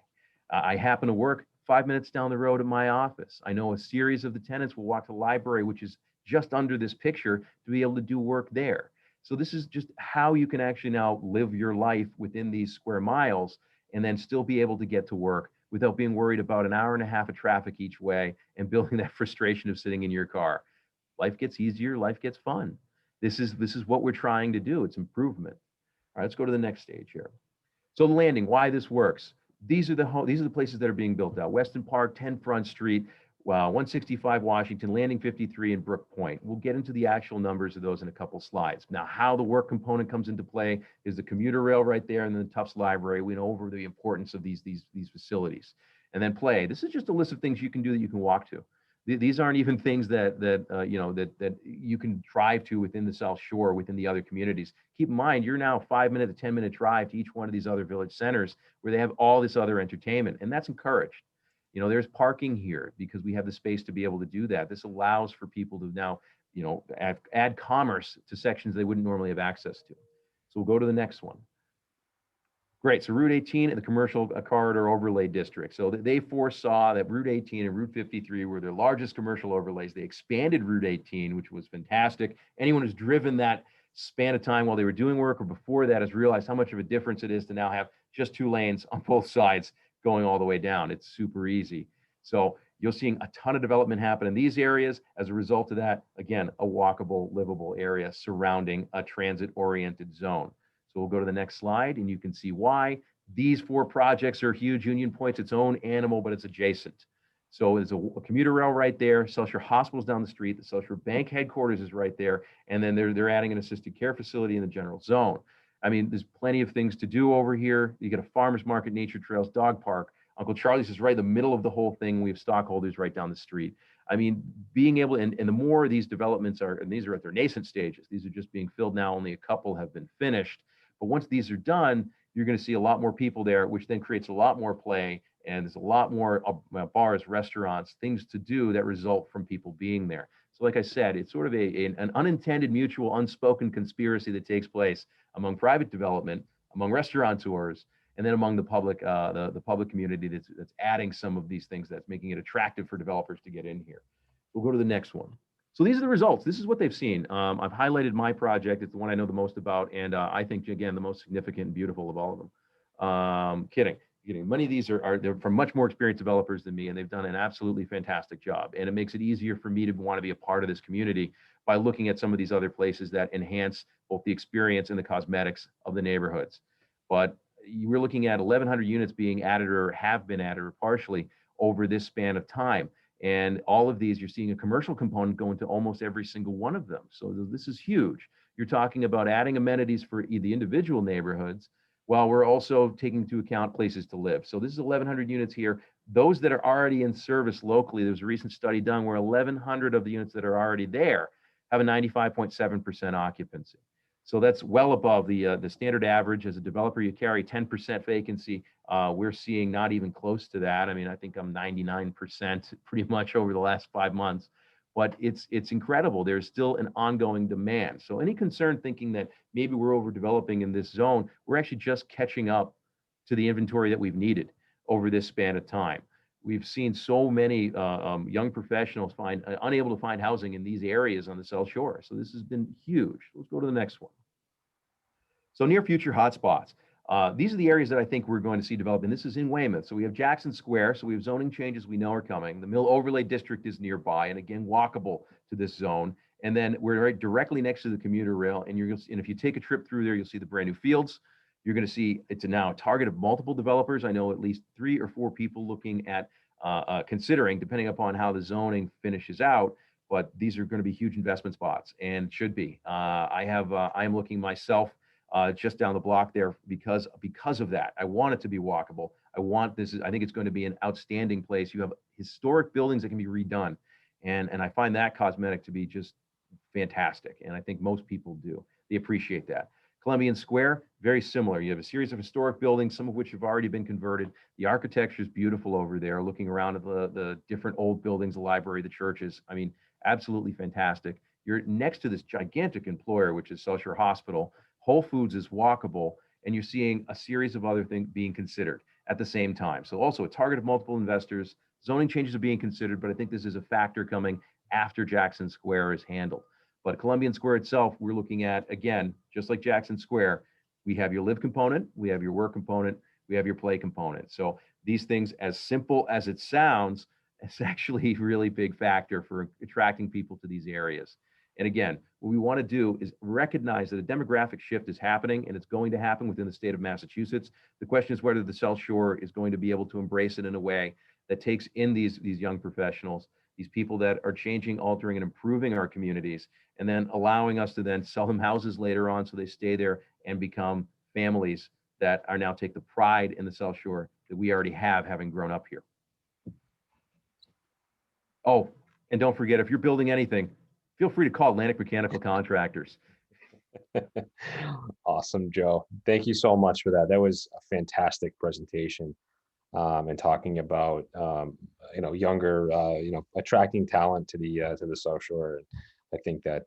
I happen to work 5 minutes down the road at my office. I know a series of the tenants will walk to the library, which is just under this picture, to be able to do work there. So this is just how you can actually now live your life within these square miles and then still be able to get to work without being worried about an hour and a half of traffic each way and building that frustration of sitting in your car. Life gets easier, life gets fun. This is what we're trying to do. It's improvement. All right, let's go to the next stage here. So the landing, why this works. These are the places that are being built out. Weston Park, 10 Front Street, 165 Washington, Landing 53, and Brook Point. We'll get into the actual numbers of those in a couple slides. Now, how the work component comes into play is the commuter rail right there and then the Tufts Library. We know over the importance of these facilities. And then play. This is just a list of things you can do that you can walk to. These aren't even things that you can drive to within the South Shore, within the other communities. Keep in mind, you're now a 5-minute to 10-minute drive to each one of these other village centers where they have all this other entertainment, and that's encouraged. There's parking here because we have the space to be able to do that. This allows for people to now, add commerce to sections they wouldn't normally have access to. So we'll go to the next one. Great, so Route 18 and the commercial corridor overlay district. So they foresaw that Route 18 and Route 53 were their largest commercial overlays. They expanded Route 18, which was fantastic. Anyone who's driven that span of time while they were doing work or before that has realized how much of a difference it is to now have just 2 lanes on both sides going all the way down. It's super easy. So you're seeing a ton of development happen in these areas. As a result of that, again, a walkable, livable area surrounding a transit-oriented zone. So we'll go to the next slide and you can see why. These 4 projects are huge. Union Point's its own animal, but it's adjacent. So there's a commuter rail right there. South Shore Hospital's down the street. The South Shore Bank headquarters is right there. And then they're adding an assisted care facility in the general zone. I mean, there's plenty of things to do over here. You get a farmer's market, nature trails, dog park. Uncle Charlie's is right in the middle of the whole thing. We have stockholders right down the street. I mean, being able, and the more these developments are, and these are at their nascent stages, these are just being filled now, only a couple have been finished. But once these are done, you're going to see a lot more people there, which then creates a lot more play. And there's a lot more bars, restaurants, things to do that result from people being there. So like I said, it's sort of an unintended, mutual, unspoken conspiracy that takes place among private development, among restaurateurs, and then among the public community that's adding some of these things that's making it attractive for developers to get in here. We'll go to the next one. So these are the results. This is what they've seen. I've highlighted my project. It's the one I know the most about, and I think, again, the most significant and beautiful of all of them. Kidding. Many of these they're from much more experienced developers than me, and they've done an absolutely fantastic job. And it makes it easier for me to want to be a part of this community by looking at some of these other places that enhance both the experience and the cosmetics of the neighborhoods. But we're looking at 1,100 units being added or have been added or partially over this span of time. And all of these, you're seeing a commercial component go into almost every single one of them. So this is huge. You're talking about adding amenities for the individual neighborhoods, while we're also taking into account places to live. So this is 1,100 units here. Those that are already in service locally, there's a recent study done where 1,100 of the units that are already there have a 95.7% occupancy. So that's well above the standard average. As a developer, you carry 10% vacancy. We're seeing not even close to that. I mean, I think I'm 99% pretty much over the last 5 months. But it's incredible. There's still an ongoing demand. So any concern thinking that maybe we're overdeveloping in this zone, we're actually just catching up to the inventory that we've needed over this span of time. We've seen so many young professionals unable to find housing in these areas on the South Shore. So this has been huge. Let's go to the next one. So near future hotspots. These are the areas that I think we're going to see develop, and this is in Weymouth. So we have Jackson Square, so we have zoning changes we know are coming. The Mill Overlay District is nearby, and again, walkable to this zone. And then we're right directly next to the commuter rail, and if you take a trip through there, you'll see the brand new fields. You're going to see it's now a target of multiple developers. I know at least 3 or 4 people looking at considering, depending upon how the zoning finishes out, but these are going to be huge investment spots and should be. I am looking myself just down the block there because of that. I want it to be walkable. I think it's going to be an outstanding place. You have historic buildings that can be redone. And I find that cosmetic to be just fantastic. And I think most people do. They appreciate that. Columbian Square, very similar. You have a series of historic buildings, some of which have already been converted. The architecture is beautiful over there, looking around at the different old buildings, the library, the churches. I mean, absolutely fantastic. You're next to this gigantic employer, which is South Shore Hospital. Whole Foods is walkable, and you're seeing a series of other things being considered at the same time. So also a target of multiple investors. Zoning changes are being considered, but I think this is a factor coming after Jackson Square is handled. But Columbian Square itself, we're looking at, again, just like Jackson Square, we have your live component, we have your work component, we have your play component. So these things, as simple as it sounds, it's actually a really big factor for attracting people to these areas. And again, what we want to do is recognize that a demographic shift is happening, and it's going to happen within the state of Massachusetts. The question is whether the South Shore is going to be able to embrace it in a way that takes in these young professionals, these people that are changing, altering, and improving our communities, and then allowing us to then sell them houses later on so they stay there and become families that are now take the pride in the South Shore that we already have, having grown up here. Oh, and don't forget, if you're building anything, feel free to call Atlantic Mechanical Contractors. Awesome, Joe. Thank you so much for that. That was a fantastic presentation, and talking about younger, attracting talent to the South Shore. And I think that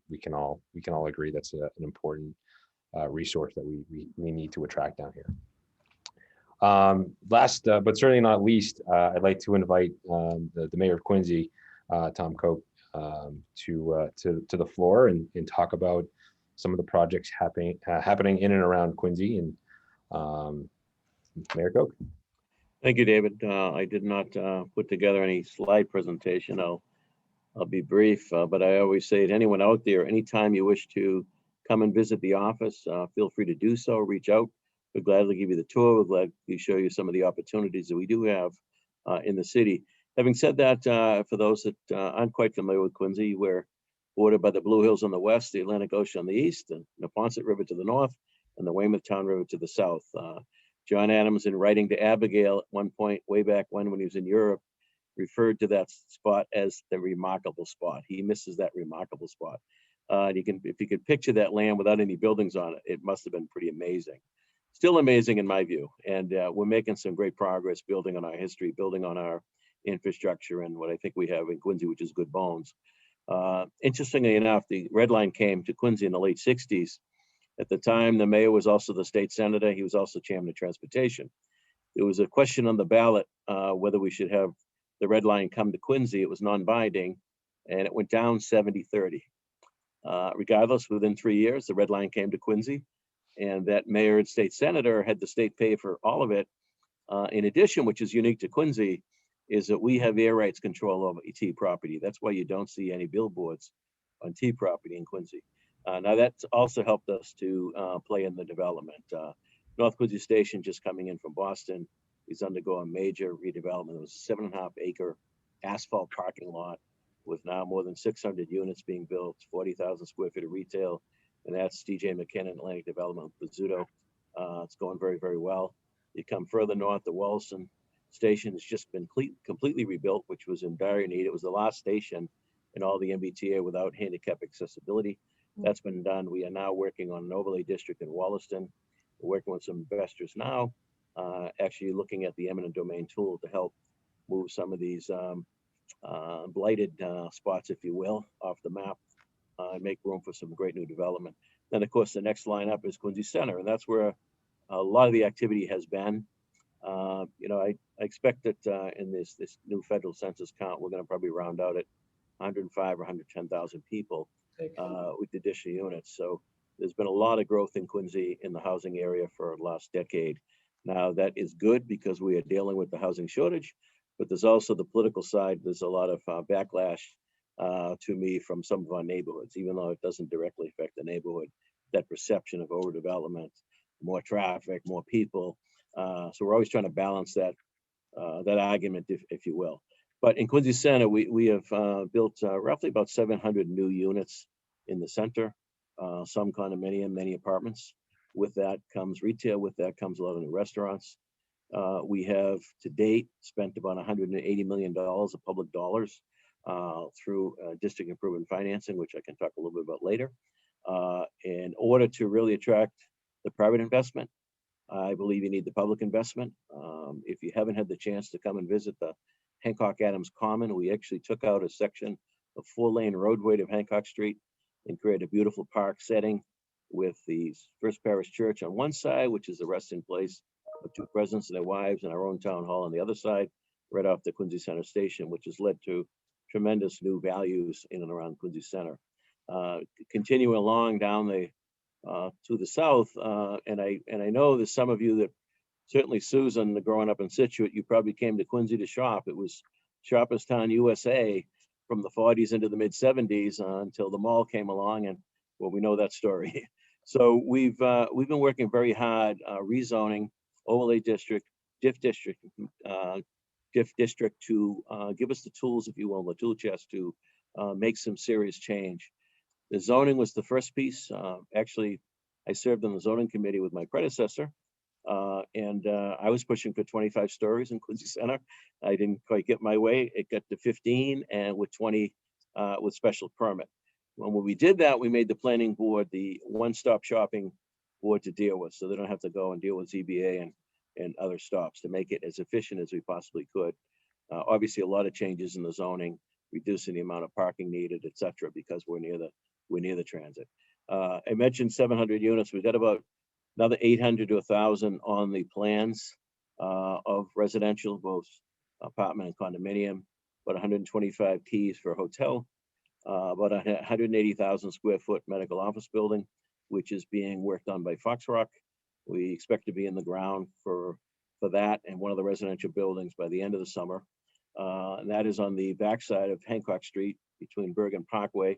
we can all agree that's an important resource that we need to attract down here. Last but certainly not least, I'd like to invite the mayor of Quincy, Tom Koch, to the floor and talk about some of the projects happening in and around Quincy. And Mayor Koch. Thank you, David. I did not put together any slide presentation. I'll be brief, but I always say to anyone out there, anytime you wish to come and visit the office, feel free to do so. Reach out. We'll gladly give you the tour. We'll gladly show you some of the opportunities that we do have in the city. Having said that, for those that aren't quite familiar with Quincy, we're bordered by the Blue Hills on the west, the Atlantic Ocean on the east, the Neponset River to the north, and the Weymouth Town River to the south. John Adams, in writing to Abigail at one point, way back when he was in Europe, referred to that spot as the remarkable spot. He misses that remarkable spot. If you could picture that land without any buildings on it, it must have been pretty amazing. Still amazing in my view. And we're making some great progress building on our history, building on our infrastructure and what I think we have in Quincy, which is good bones. Interestingly enough, the Red Line came to Quincy in the late 60s. At the time, the mayor was also the state senator. He was also chairman of transportation. There was a question on the ballot whether we should have the Red Line come to Quincy. It was non-binding, and it went down 70-30. Regardless, within 3 years, the Red Line came to Quincy, and that mayor and state senator had the state pay for all of it. In addition, which is unique to Quincy, is that we have air rights control over T property. That's why you don't see any billboards on T property in Quincy. Now that's also helped us to play in the development. North Quincy Station, just coming in from Boston, is undergoing a major redevelopment. It was a 7.5 acre asphalt parking lot with now more than 600 units being built, 40,000 square feet of retail, and that's DJ McKinnon Atlantic Development Pizzuto. It's going very, very well. You come further north, the Wallaston Station has just been completely rebuilt, which was in dire need. It was the last station in all the MBTA without handicap accessibility. That's been done. We are now working on an overlay district in Wallaston. We're working with some investors now, actually looking at the eminent domain tool to help move some of these blighted spots, if you will, off the map and make room for some great new development. Then, of course, the next line up is Quincy Center, and that's where a lot of the activity has been. I expect that in this new federal census count, we're going to probably round out at 105 or 110,000 people with the additional units. So there's been a lot of growth in Quincy in the housing area for the last decade. Now that is good because we are dealing with the housing shortage, but there's also the political side. There's a lot of backlash to me from some of our neighborhoods, even though it doesn't directly affect the neighborhood, that perception of overdevelopment, more traffic, more people. So we're always trying to balance that argument, if you will. But in Quincy Center, we have built roughly about 700 new units in the center, some condominium, many apartments. With that comes retail, with that comes a lot of new restaurants. We have to date spent about $180 million of public dollars through district improvement financing, which I can talk a little bit about later, in order to really attract the private investment. I believe you need the public investment. If you haven't had the chance to come and visit the Hancock Adams Common, we actually took out a section of 4-lane roadway to Hancock Street and created a beautiful park setting with the First Parish Church on one side, which is the resting place of 2 presidents and their wives, and our own town hall on the other side, right off the Quincy Center station, which has led to tremendous new values in and around Quincy Center. Continuing along down the to the south, and I know there's some of you that, certainly Susan, growing up in Situate, you probably came to Quincy to shop. It was Shopperstown, USA, from the 40s into the mid 70s until the mall came along, and well, we know that story. So we've been working very hard, rezoning, overlay district, diff district to give us the tools, if you will, the tool chest to make some serious change. The zoning was the first piece. Actually, I served on the zoning committee with my predecessor, and I was pushing for 25 stories in Quincy Center. I didn't quite get my way. It got to 15, and with 20 with special permit. When we did that, we made the planning board the one-stop shopping board to deal with, so they don't have to go and deal with ZBA and other stops, to make it as efficient as we possibly could. Obviously, a lot of changes in the zoning, reducing the amount of parking needed, et cetera, because we're near the transit. I mentioned 700 units. We've got about another 800 to 1,000 on the plans of residential, both apartment and condominium, about 125 keys for a hotel, about 180,000 square foot medical office building, which is being worked on by Foxrock. We expect to be in the ground for that and one of the residential buildings by the end of the summer. And that is on the backside of Hancock Street between Bergen Parkway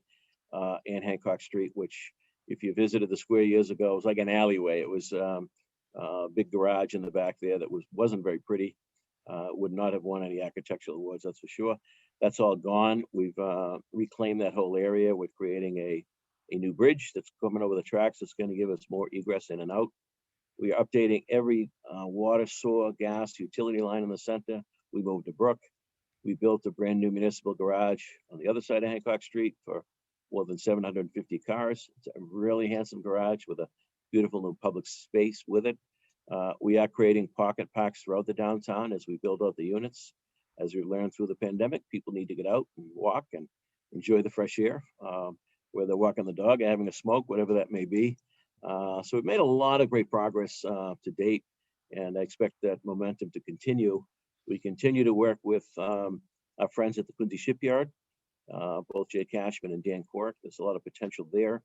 and Hancock Street, which, if you visited the square years ago, it was like an alleyway. It was a big garage in the back there that wasn't very pretty. Would not have won any architectural awards, that's for sure. That's all gone. We've reclaimed that whole area. We're creating a new bridge that's coming over the tracks. That's going to give us more egress in and out. We are updating every water, sewer, gas, utility line in the center. We moved to Brook. We built a brand new municipal garage on the other side of Hancock Street for more than 750 cars. It's a really handsome garage with a beautiful new public space with it. We are creating pocket parks throughout the downtown as we build out the units. As we learned through the pandemic, people need to get out and walk and enjoy the fresh air, whether they're walking the dog or having a smoke, whatever that may be. So we've made a lot of great progress to date, and I expect that momentum to continue. We continue to work with our friends at the Quincy Shipyard, both Jay Cashman and Dan Quirk. There's a lot of potential there,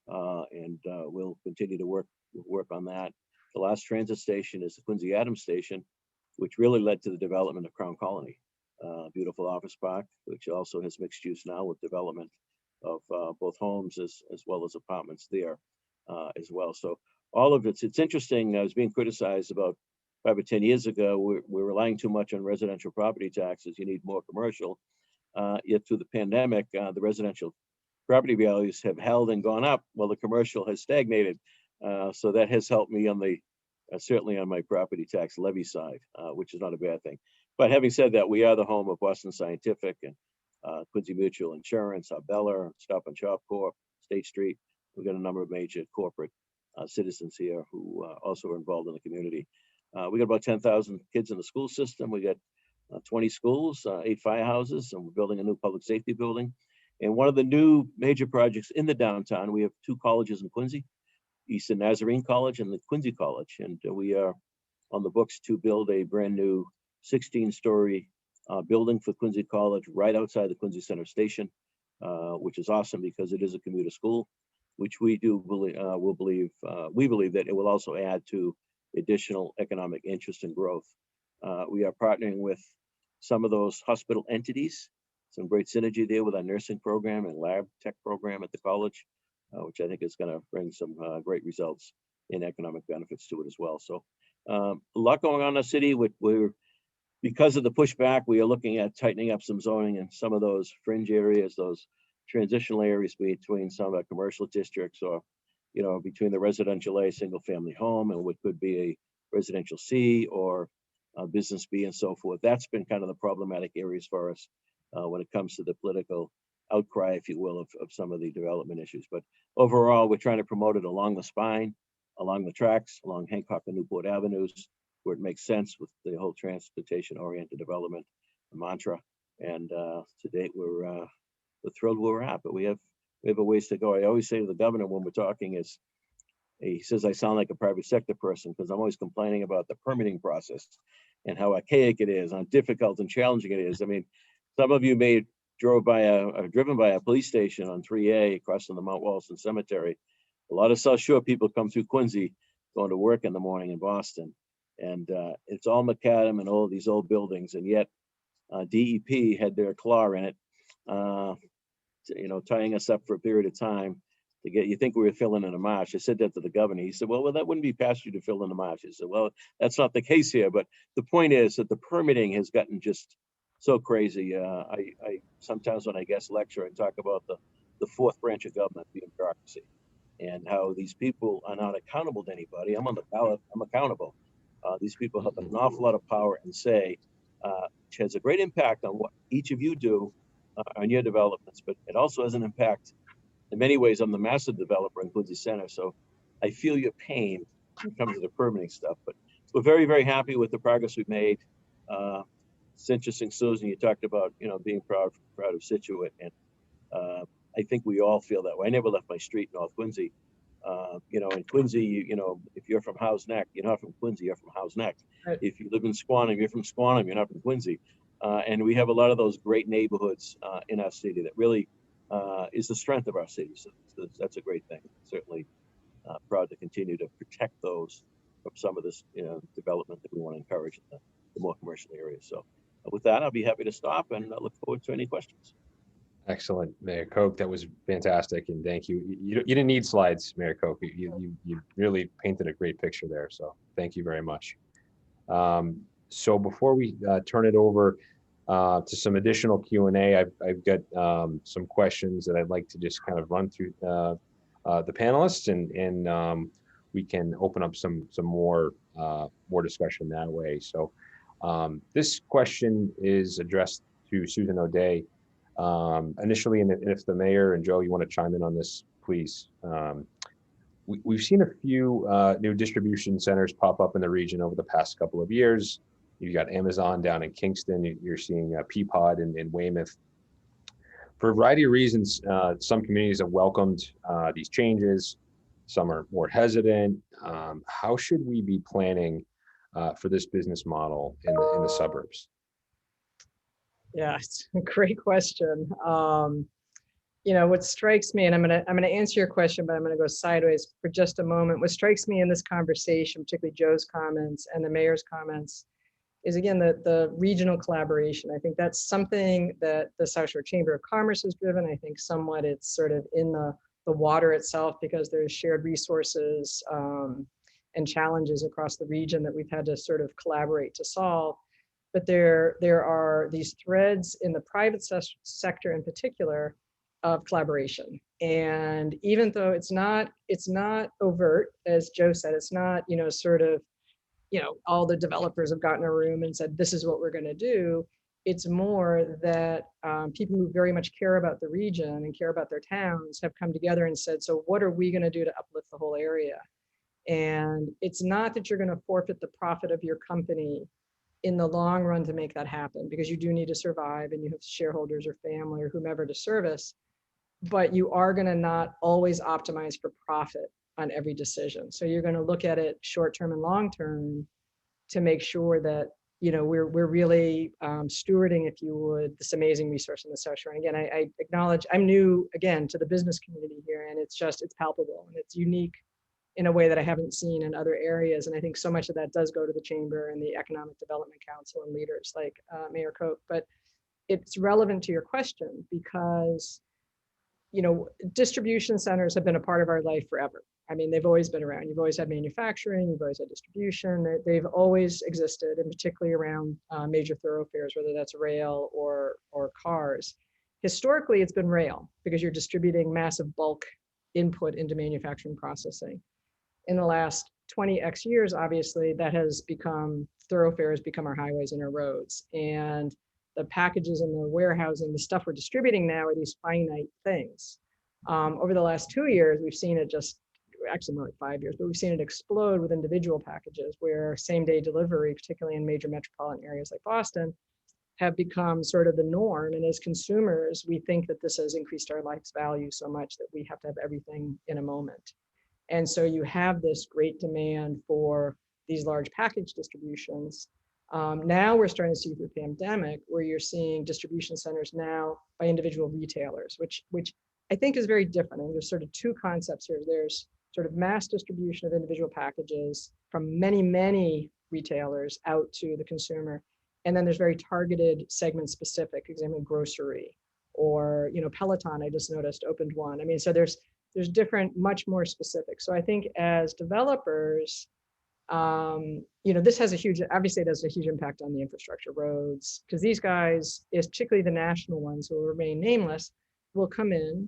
and we'll continue to work on that. The last transit station is the Quincy Adams Station, which really led to the development of Crown Colony, beautiful office park, which also has mixed use now with development of both homes as well as apartments there as well. So all of it's interesting. I was being criticized about 5 or 10 years ago. We're relying too much on residential property taxes. You need more commercial. Yet through the pandemic, the residential property values have held and gone up while the commercial has stagnated. So that has helped me on the certainly on my property tax levy side, which is not a bad thing. But having said that, we are the home of Boston Scientific and Quincy Mutual Insurance, Bella, Stop and Shop Corp, State Street. We've got a number of major corporate citizens here who also are involved in the community. We got about 10,000 kids in the school system. We got 20 schools, 8 firehouses, and we're building a new public safety building. And one of the new major projects in the downtown, we have 2 colleges in Quincy, Eastern Nazarene College and the Quincy College. And we are on the books to build a brand new 16-story building for Quincy College right outside the Quincy Center station, which is awesome because it is a commuter school, which we do believe, we believe that it will also add to additional economic interest and growth. We are partnering with some of those hospital entities, some great synergy there with our nursing program and lab tech program at the college, which I think is going to bring some great results in economic benefits to it as well. So a lot going on in the city. We're because of the pushback, we are looking at tightening up some zoning in some of those fringe areas, those transitional areas between some of our commercial districts, or, you know, between the residential A single family home and what could be a residential C or business B and so forth. That's been kind of the problematic areas for us when it comes to the political outcry, if you will, of some of the development issues. But overall, we're trying to promote it along the spine, along the tracks, along Hancock and Newport Avenues, where it makes sense with the whole transportation-oriented development mantra. And to date, we're thrilled where we're at, but we have a ways to go. I always say to the governor when we're talking is, he says I sound like a private sector person because I'm always complaining about the permitting process and how archaic it is, how difficult and challenging it is. I mean, some of you may driven by a police station on 3A across from the Mount Wollaston Cemetery. A lot of South Shore people come through Quincy going to work in the morning in Boston. And it's all macadam and all these old buildings. And yet DEP had their claw in it, you know, tying us up for a period of time to get, you think we were filling in a marsh. I said that to the governor. He said, well, that wouldn't be past you to fill in the marsh. I said, well, that's not the case here. But the point is that the permitting has gotten just so crazy. I sometimes when I guest lecture, I talk about the fourth branch of government being bureaucracy and how these people are not accountable to anybody. I'm on the ballot, I'm accountable. These people have an awful lot of power and say, which has a great impact on what each of you do on your developments, but it also has an impact in many ways. I'm the massive developer in Quincy Center, so I feel your pain when it comes to the permitting stuff, but we're very, very happy with the progress we've made. It's interesting, Susan, you talked about, you know, being proud of Situate, and I think we all feel that way. I never left my street in North Quincy. You know, in Quincy, you know, if you're from Howes Neck, you're not from Quincy, you're from Howes Neck. Right. If you live in Squantum, you're from Squantum, you're not from Quincy. And we have a lot of those great neighborhoods in our city that really is the strength of our city. So that's a great thing. Certainly proud to continue to protect those from some of this, you know, development that we want to encourage in the more commercial areas. So with that, I'll be happy to stop and look forward to any questions. Excellent, Mayor Koch. That was fantastic, and thank you. You didn't need slides, Mayor Koch. You really painted a great picture there. So thank you very much. So before we turn it over to some additional Q&A, I've got some questions that I'd like to just kind of run through the panelists, and we can open up some more discussion that way. So this question is addressed to Susan O'Day. Initially, and if the mayor and Joe, you want to chime in on this, please. We've seen a few new distribution centers pop up in the region over the past couple of years. You've got Amazon down in Kingston. You're seeing Peapod in Weymouth. For a variety of reasons, some communities have welcomed these changes. Some are more hesitant. How should we be planning for this business model in the suburbs? Yeah, it's a great question. You know, what strikes me, and I'm gonna answer your question, but I'm gonna go sideways for just a moment. What strikes me in this conversation, particularly Joe's comments and the mayor's comments, is again the regional collaboration. I think that's something that the South Shore Chamber of Commerce has driven. I think somewhat it's sort of in the water itself, because there's shared resources and challenges across the region that we've had to sort of collaborate to solve. But there are these threads in the private sector in particular of collaboration. And even though it's not overt, as Joe said, it's not, you know, sort of, you know, all the developers have gotten a room and said, this is what we're going to do. It's more that people who very much care about the region and care about their towns have come together and said, so what are we going to do to uplift the whole area? And it's not that you're going to forfeit the profit of your company in the long run to make that happen, because you do need to survive and you have shareholders or family or whomever to service, but you are going to not always optimize for profit on every decision. So you're going to look at it short-term and long-term to make sure that, you know, we're really stewarding, if you would, this amazing resource in the South Shore. And again, I acknowledge I'm new again to the business community here, and it's palpable and it's unique in a way that I haven't seen in other areas. And I think so much of that does go to the Chamber and the Economic Development Council and leaders like Mayor Koch. But it's relevant to your question because, you know, distribution centers have been a part of our life forever. I mean, they've always been around. You've always had manufacturing, you've always had distribution. They've always existed, and particularly around major thoroughfares, whether that's rail or cars. Historically, it's been rail because you're distributing massive bulk input into manufacturing processing. In the last 20x years, obviously, that has become, thoroughfares become our highways and our roads. And the packages and the warehousing, the stuff we're distributing now are these finite things. Over the last 2 years, we've seen it just, actually more like 5 years, but we've seen it explode with individual packages where same day delivery, particularly in major metropolitan areas like Boston, have become sort of the norm. And as consumers, we think that this has increased our life's value so much that we have to have everything in a moment. And so you have this great demand for these large package distributions. Now we're starting to see through the pandemic where you're seeing distribution centers now by individual retailers, which I think is very different. And there's sort of two concepts here. There's sort of mass distribution of individual packages from many, many retailers out to the consumer. And then there's very targeted segment specific, example, grocery or, Peloton, I just noticed opened one. I mean, so there's different, much more specific. So I think as developers, this has a huge, obviously it has a huge impact on the infrastructure, roads, because these guys, particularly the national ones who will remain nameless, will come in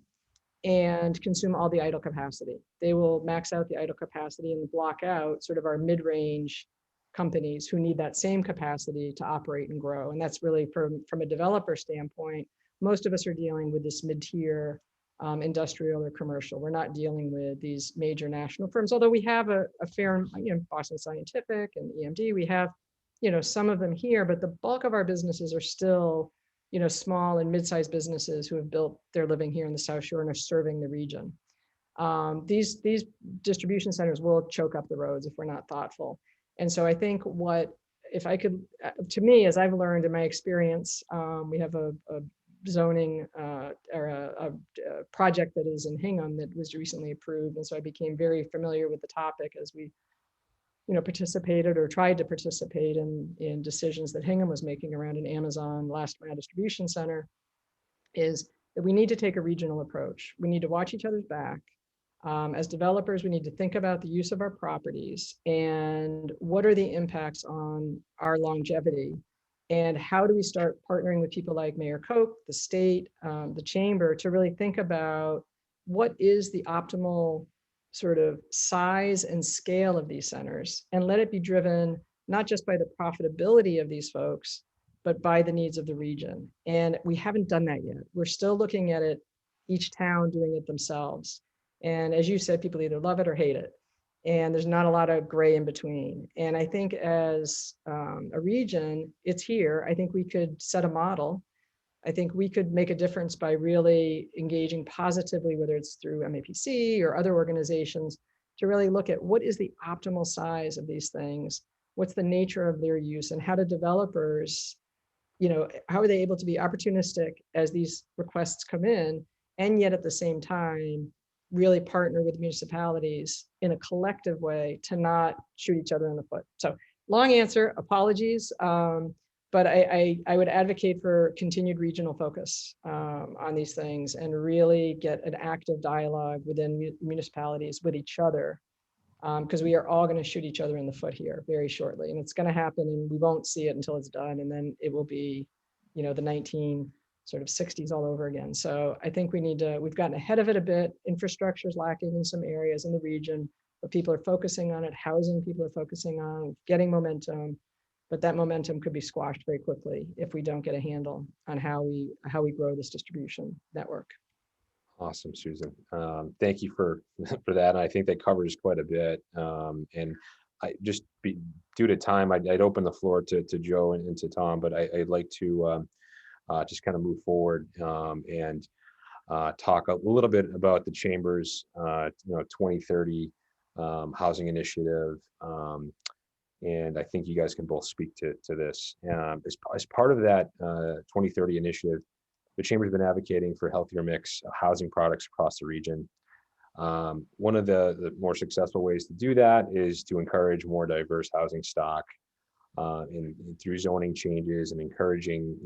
and consume all the idle capacity. They will max out the idle capacity and block out sort of our mid-range companies who need that same capacity to operate and grow. And that's really from a developer standpoint, most of us are dealing with this mid-tier industrial or commercial. We're not dealing with these major national firms, although we have a fair, Boston Scientific and EMD, we have, some of them here, but the bulk of our businesses are still, small and mid-sized businesses who have built their living here in the South Shore and are serving the region. These distribution centers will choke up the roads if we're not thoughtful. And so I think if I could, to me, as I've learned in my experience, we have a zoning or a project that is in Hingham that was recently approved. And so I became very familiar with the topic as we, participated or tried to participate in decisions that Hingham was making around an Amazon last mile distribution center, is that we need to take a regional approach. We need to watch each other's back. As developers, we need to think about the use of our properties and what are the impacts on our longevity, and how do we start partnering with people like Mayor Koch, the state, the chamber, to really think about what is the optimal sort of size and scale of these centers, and let it be driven not just by the profitability of these folks, but by the needs of the region. And we haven't done that yet. We're still looking at it, each town doing it themselves. And as you said, people either love it or hate it. And there's not a lot of gray in between. And I think as a region, it's here. I think we could set a model. I think we could make a difference by really engaging positively, whether it's through MAPC or other organizations, to really look at what is the optimal size of these things, what's the nature of their use, and how do developers, how are they able to be opportunistic as these requests come in, and yet at the same time, really partner with municipalities in a collective way to not shoot each other in the foot. So long answer, apologies. But I would advocate for continued regional focus on these things and really get an active dialogue within municipalities with each other, because we are all going to shoot each other in the foot here very shortly. And it's going to happen and we won't see it until it's done. And then it will be, the 1960s all over again. So I think we've gotten ahead of it a bit. Infrastructure is lacking in some areas in the region, but people are focusing on it. Housing, people are focusing on getting momentum. But that momentum could be squashed very quickly if we don't get a handle on how we grow this distribution network. Awesome, Susan. Thank you for that. I think that covers quite a bit. And I just due to time, I'd open the floor to Joe and to Tom, but I'd like to just kind of move forward and talk a little bit about the Chamber's 2030 housing initiative. And I think you guys can both speak to this. As part of that 2030 initiative, the Chamber's been advocating for healthier mix of housing products across the region. One of the more successful ways to do that is to encourage more diverse housing stock through zoning changes and encouraging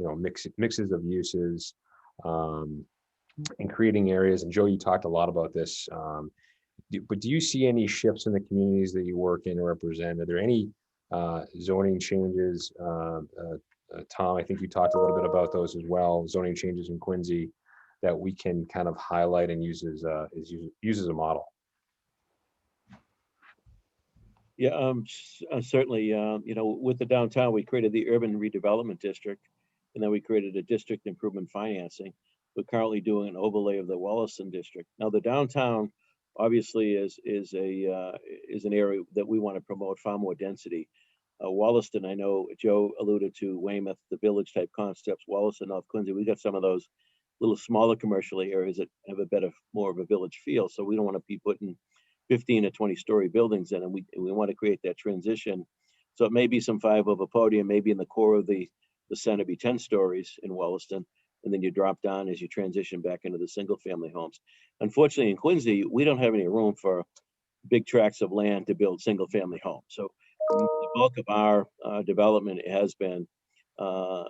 mixes of uses and creating areas. And Joe, you talked a lot about this, but do you see any shifts in the communities that you work in or represent? Are there any zoning changes? Tom, I think you talked a little bit about those as well, zoning changes in Quincy that we can kind of highlight and use as a model. Yeah, certainly, with the downtown, we created the urban redevelopment district, and then we created a district improvement financing. We're currently doing an overlay of the Wollaston district. Now, the downtown obviously is an area that we want to promote far more density. Wollaston, I know Joe alluded to Weymouth, the village type concepts, Wollaston, North Quincy. We got some of those little smaller commercial areas that have more of a village feel. So we don't want to be putting 15 to 20 story buildings in, and we want to create that transition. So it may be some 5 over podium, maybe in the core of the center be 10 stories in Wollaston, and then you drop down as you transition back into the single family homes. Unfortunately, in Quincy, we don't have any room for big tracts of land to build single family homes. So the bulk of our development has been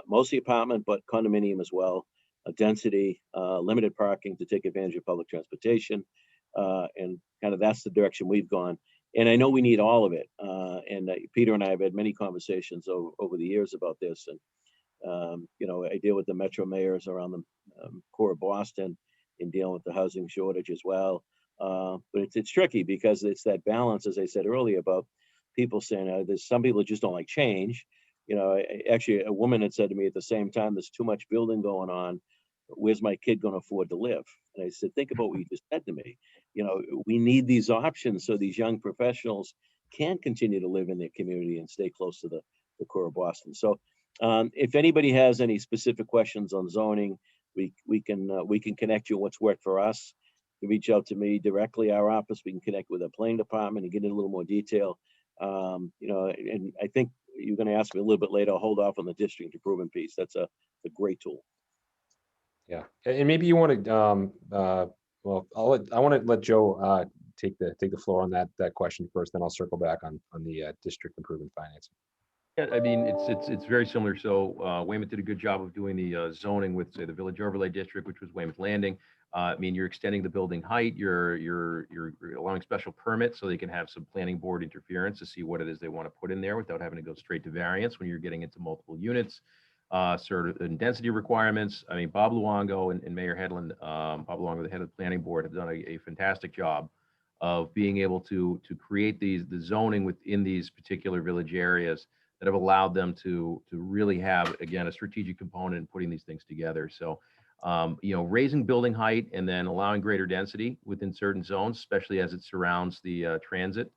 mostly apartment, but condominium as well, density, limited parking to take advantage of public transportation, and kind of that's the direction we've gone. And I know we need all of it. And Peter and I have had many conversations over the years about this. And, I deal with the metro mayors around the core of Boston in dealing with the housing shortage as well. But it's tricky because it's that balance, as I said earlier, about people saying there's some people that just don't like change. Actually, a woman had said to me at the same time, there's too much building going on. Where's my kid going to afford to live? And I said, think about what you just said to me. We need these options so these young professionals can continue to live in their community and stay close to the core of Boston. So if anybody has any specific questions on zoning, we can connect you on what's worked for us. You reach out to me directly, our office. We can connect with the planning department and get in a little more detail. And I think you're going to ask me a little bit later. I'll hold off on the district improvement piece. That's a great tool. Yeah, and maybe you want to, I want to let Joe take the floor on that question first, then I'll circle back on the district improvement financing. Yeah, I mean, it's very similar. So Weymouth did a good job of doing the zoning with, say, the Village Overlay District, which was Weymouth Landing. I mean, you're extending the building height, you're allowing special permits so they can have some planning board interference to see what it is they want to put in there without having to go straight to variance when you're getting into multiple units. Sort of and density requirements. I mean, Bob Luongo and Mayor Headland, Bob Luongo, the head of the planning board, have done a fantastic job of being able to create the zoning within these particular village areas that have allowed them to really have, again, a strategic component in putting these things together. So, raising building height and then allowing greater density within certain zones, especially as it surrounds the transit.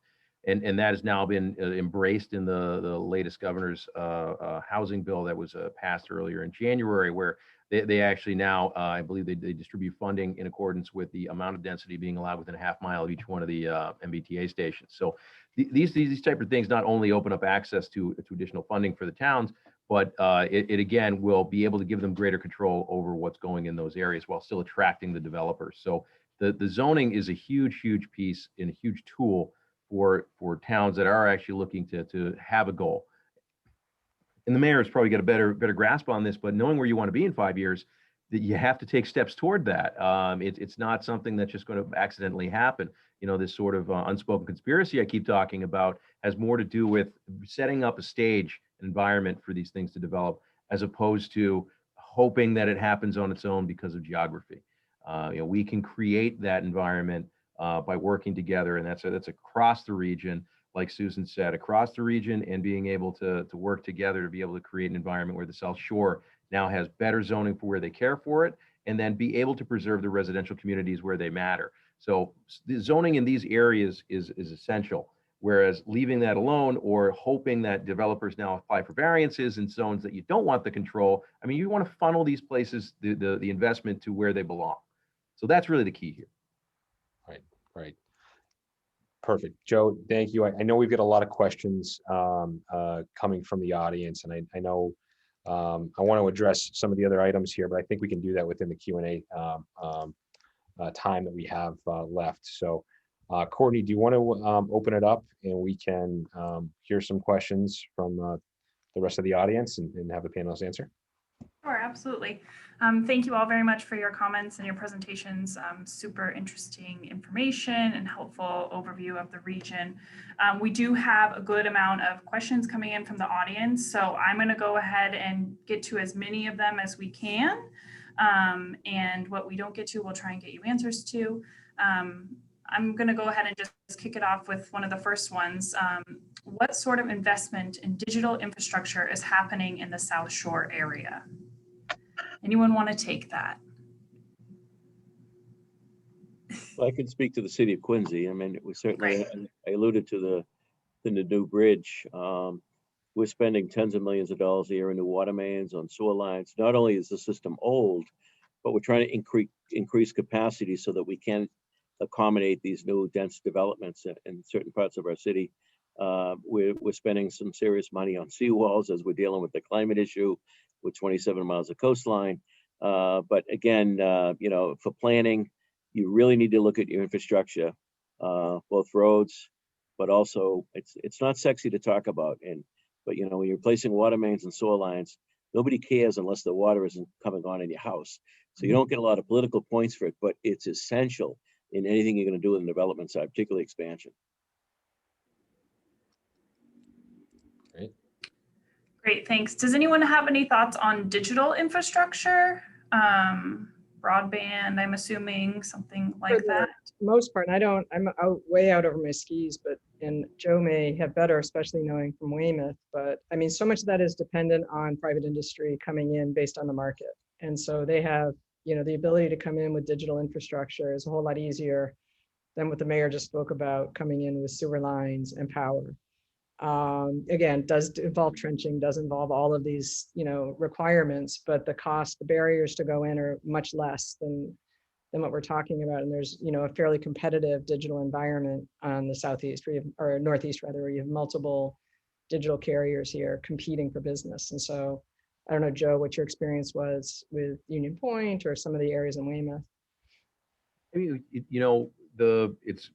And that has now been embraced in the latest governor's housing bill that was passed earlier in January, where they actually now, I believe they distribute funding in accordance with the amount of density being allowed within a half mile of each one of the MBTA stations. So these type of things not only open up access to additional funding for the towns, but it again will be able to give them greater control over what's going in those areas while still attracting the developers. So the zoning is a huge piece and a huge tool for towns that are actually looking to have a goal. And the mayor has probably got a better grasp on this, but knowing where you want to be in 5 years, that you have to take steps toward that. It's not something that's just going to accidentally happen. This sort of unspoken conspiracy I keep talking about has more to do with setting up a stage environment for these things to develop, as opposed to hoping that it happens on its own because of geography. We can create that environment by working together, and that's across the region, like Susan said, across the region, and being able to work together to be able to create an environment where the South Shore now has better zoning for where they care for it, and then be able to preserve the residential communities where they matter. So the zoning in these areas is essential, whereas leaving that alone or hoping that developers now apply for variances in zones that you don't want the control. I mean, you want to funnel these places, the investment to where they belong. So that's really the key here. Right. Perfect. Joe, thank you. I know we've got a lot of questions coming from the audience, and I know I want to address some of the other items here, but I think we can do that within the Q&A time that we have left. So Courtney, do you want to open it up and we can hear some questions from the rest of the audience and have the panelists answer? Sure, absolutely. Thank you all very much for your comments and your presentations. Super interesting information and helpful overview of the region. We do have a good amount of questions coming in from the audience, so I'm going to go ahead and get to as many of them as we can. And what we don't get to, we'll try and get you answers to. I'm going to go ahead and just kick it off with one of the first ones. What sort of investment in digital infrastructure is happening in the South Shore area? Anyone want to take that? Well, I can speak to the city of Quincy. I mean, we certainly, Great. I alluded to the new bridge. We're spending tens of millions of dollars a year in new water mains, on sewer lines. Not only is the system old, but we're trying to increase capacity so that we can accommodate these new dense developments in certain parts of our city. We're spending some serious money on seawalls as we're dealing with the climate issue with 27 miles of coastline. But again, for planning, you really need to look at your infrastructure, both roads, but also it's not sexy to talk about. But when you're replacing water mains and sewer lines, nobody cares unless the water isn't coming on in your house. So you don't get a lot of political points for it, but it's essential in anything you're going to do in the development side, particularly expansion. Great, thanks. Does anyone have any thoughts on digital infrastructure? Broadband, I'm assuming, something like that. Most part, and I'm way out over my skis, and Joe may have better, especially knowing from Weymouth, but I mean, so much of that is dependent on private industry coming in based on the market. And so they have, the ability to come in with digital infrastructure is a whole lot easier than what the mayor just spoke about, coming in with sewer lines and power. Again, does involve trenching, does involve all of these, requirements, but the cost, the barriers to go in are much less than what we're talking about. And there's, a fairly competitive digital environment on the southeast, or northeast rather, where you have multiple digital carriers here competing for business. And so I don't know, Joe, what your experience was with Union Point or some of the areas in Weymouth. I mean,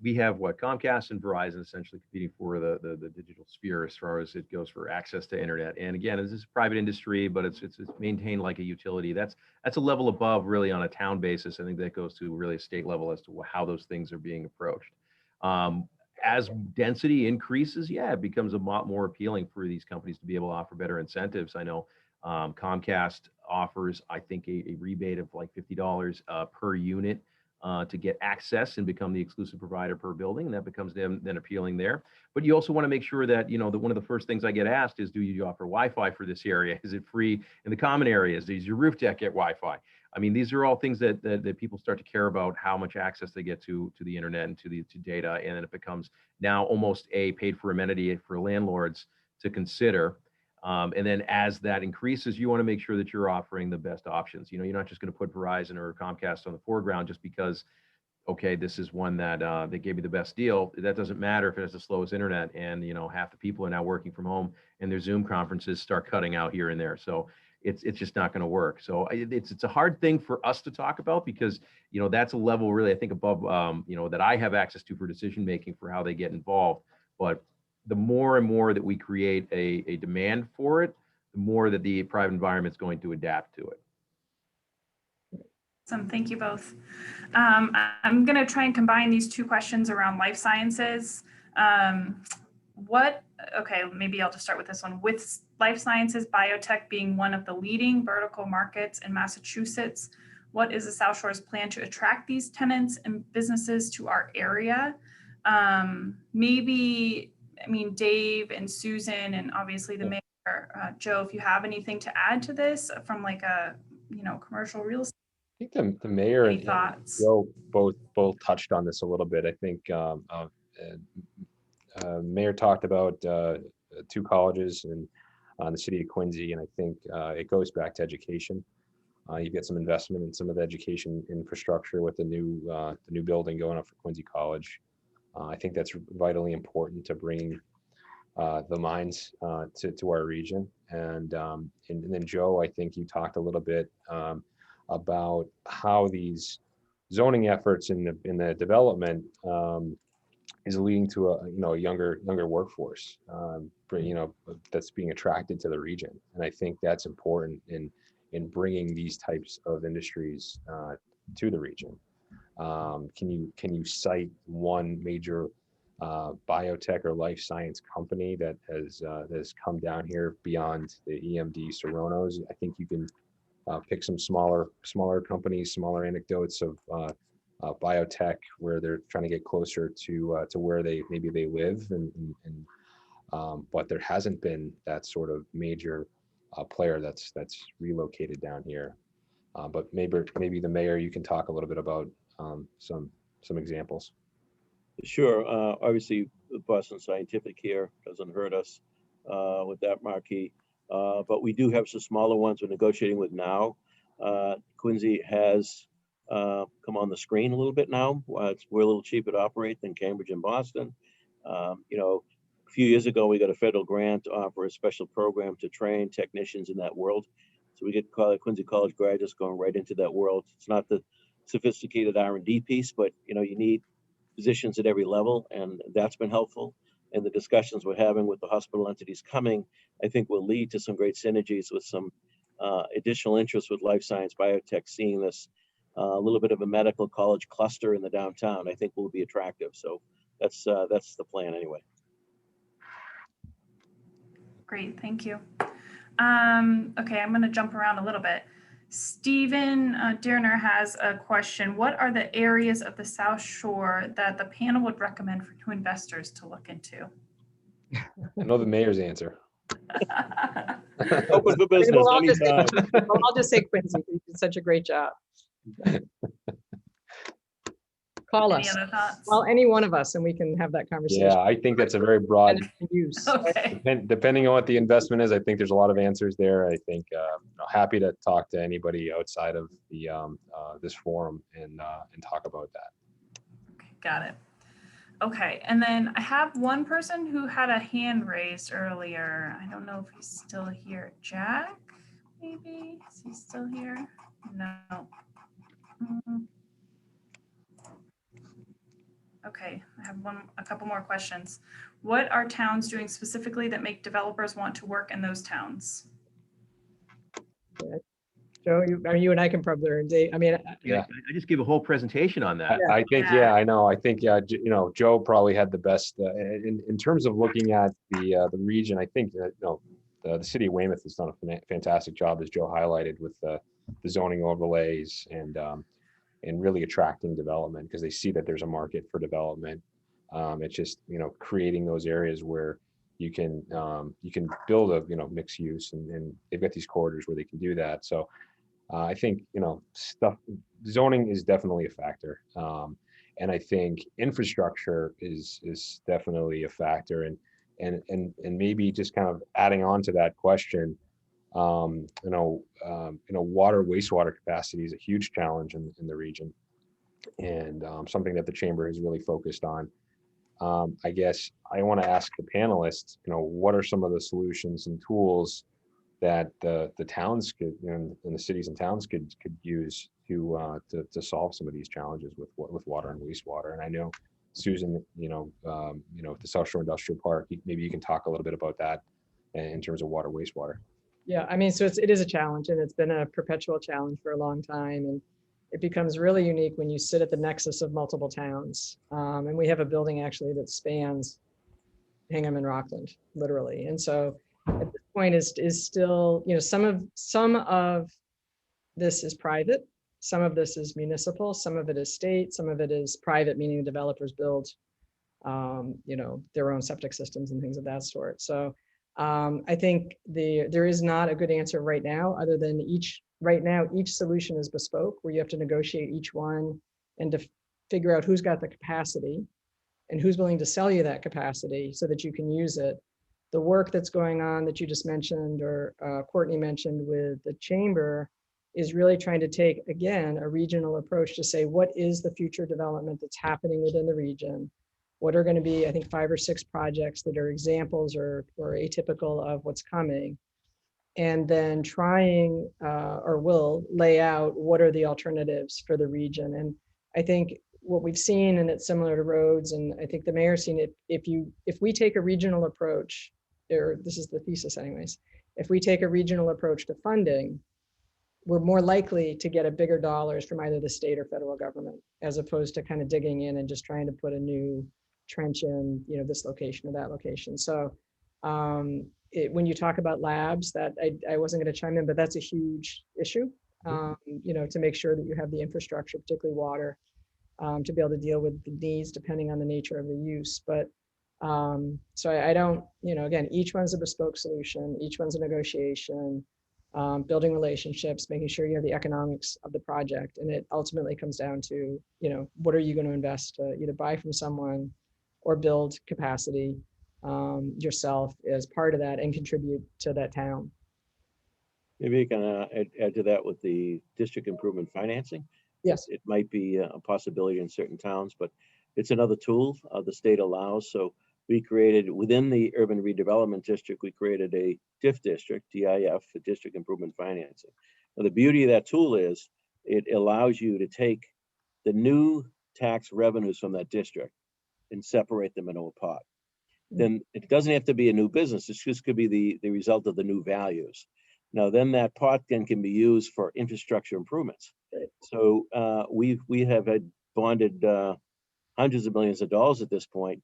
we have Comcast and Verizon essentially competing for the digital sphere as far as it goes for access to internet. And again, this is private industry, but it's maintained like a utility. That's a level above really on a town basis. I think that goes to really a state level as to how those things are being approached. As density increases, it becomes a lot more appealing for these companies to be able to offer better incentives. I know Comcast offers, I think, a rebate of like $50 per unit to get access and become the exclusive provider per building, and that becomes then appealing there. But you also want to make sure that, that one of the first things I get asked is, do you offer Wi-Fi for this area? Is it free in the common areas? Does your roof deck get Wi-Fi? I mean, these are all things that people start to care about, how much access they get to the internet and to data, and then it becomes now almost a paid for amenity for landlords to consider. And then as that increases, you want to make sure that you're offering the best options. You're not just going to put Verizon or Comcast on the foreground just because, okay, this is one that they gave you the best deal. That doesn't matter if it has the slowest internet, and half the people are now working from home and their Zoom conferences start cutting out here and there. So it's just not going to work. So it's a hard thing for us to talk about because that's a level really, I think, above that I have access to for decision making for how they get involved. But the more and more that we create a demand for it, the more that the private environment is going to adapt to it. Awesome, thank you both. I'm going to try and combine these two questions around life sciences. Okay, maybe I'll just start with this one. With life sciences, biotech being one of the leading vertical markets in Massachusetts, what is the South Shore's plan to attract these tenants and businesses to our area? Dave and Susan, and obviously the mayor, Joe, if you have anything to add to this from like a, commercial real estate. I think the mayor and Joe both touched on this a little bit. I think mayor talked about 2 colleges in the city of Quincy, and I think it goes back to education. You get some investment in some of the education infrastructure with the new building going up for Quincy College. I think that's vitally important to bring the minds to our region. And then Joe, I think you talked a little bit about how these zoning efforts in the development is leading to a younger workforce, that's being attracted to the region. And I think that's important in in bringing these types of industries to the region. Can you cite one major biotech or life science company that has come down here beyond the EMD Seronos? I think you can pick some smaller companies, smaller anecdotes of biotech where they're trying to get closer to where they live, but there hasn't been that sort of major player that's relocated down here. But maybe the mayor, you can talk a little bit about some examples. Sure. Obviously, Boston Scientific here doesn't hurt us with that marquee. But we do have some smaller ones we're negotiating with now. Quincy has come on the screen a little bit now. We're a little cheaper to operate than Cambridge and Boston. You know, a few years ago, we got a federal grant to offer a special program to train technicians in that world. So we get Quincy College graduates going right into that world. It's not the sophisticated R&D piece, but you know, you need positions at every level, and that's been helpful. And the discussions we're having with the hospital entities coming, I think will lead to some great synergies with some additional interest with life science biotech, seeing this a little bit of a medical college cluster in the downtown, I think will be attractive. So that's the plan anyway. Great, thank you. Okay, I'm gonna jump around a little bit. Stephen Dearner has a question. What are the areas of the South Shore that the panel would recommend to investors to look into? I know the mayor's answer. Open for business We'll all just say- anytime. I'll just say Quincy, you did such a great job. Call Any us. other thoughts? Well, any one of us, and we can have that conversation. Yeah, I think that's a very broad. And use. Okay, Depending on what the investment is, I think there's a lot of answers there. I think happy to talk to anybody outside of the this forum and talk about that. okay, got it. Okay, and then I have one person who had a hand raised earlier. I don't know if he's still here. Jack, maybe? Is he still here? No. Mm. Okay, I have a couple more questions. What are towns doing specifically that make developers want to work in those towns? Joe, you and I can probably, or Dave, I mean, Yeah. I just gave a whole presentation on that. I think, Yeah. I know. I think, you know, Joe probably had the best in terms of looking at the region. I think, the city of Weymouth has done a fantastic job, as Joe highlighted, with the zoning overlays and really attracting development because they see that there's a market for development. It's just, creating those areas where you can build a mixed use, and they've got these corridors where they can do that. So I think zoning is definitely a factor, and I think infrastructure is definitely a factor, and maybe just kind of adding on to that question. Water, wastewater capacity is a huge challenge in the region, and something that the chamber has really focused on. I guess I want to ask the panelists, what are some of the solutions and tools that the towns could, and the cities and towns could use to solve some of these challenges with water and wastewater. And I know Susan, the South Shore Industrial Park, maybe you can talk a little bit about that in terms of water, wastewater. yeah, I mean, so it is a challenge, and it's been a perpetual challenge for a long time. And it becomes really unique when you sit at the nexus of multiple towns. And we have a building actually that spans Hingham and Rockland, literally. And so at this point is still, some of this is private, some of this is municipal, some of it is state, some of it is private, meaning the developers build, their own septic systems and things of that sort. So I think there is not a good answer right now, other than each solution is bespoke, where you have to negotiate each one and to figure out who's got the capacity and who's willing to sell you that capacity so that you can use it. The work that's going on that you just mentioned, or Courtney mentioned with the chamber, is really trying to take, again, a regional approach to say, what is the future development that's happening within the region? What are going to be, I think, 5 or 6 projects that are examples or atypical of what's coming? And then trying or will lay out what are the alternatives for the region. And I think what we've seen, and it's similar to roads, and I think the mayor's seen it, if we take a regional approach, or this is the thesis anyways, if we take a regional approach to funding, we're more likely to get a bigger dollars from either the state or federal government, as opposed to kind of digging in and just trying to put a new trench in, this location or that location. So when you talk about labs, that I wasn't going to chime in, but that's a huge issue, to make sure that you have the infrastructure, particularly water, to be able to deal with the needs depending on the nature of the use. But so I don't, again, each one's a bespoke solution, each one's a negotiation, building relationships, making sure you have the economics of the project. And it ultimately comes down to, what are you going to invest to either buy from someone or build capacity yourself as part of that and contribute to that town. Maybe you can add to that with the district improvement financing. Yes. It might be a possibility in certain towns, but it's another tool the state allows. So we created within the urban redevelopment district, we created a DIF district, DIF, for district improvement financing. Now, the beauty of that tool is it allows you to take the new tax revenues from that district and separate them into a pot. Then it doesn't have to be a new business. It just could be the result of the new values. Now, then that pot then can be used for infrastructure improvements. Right. So we have had bonded hundreds of millions of dollars at this point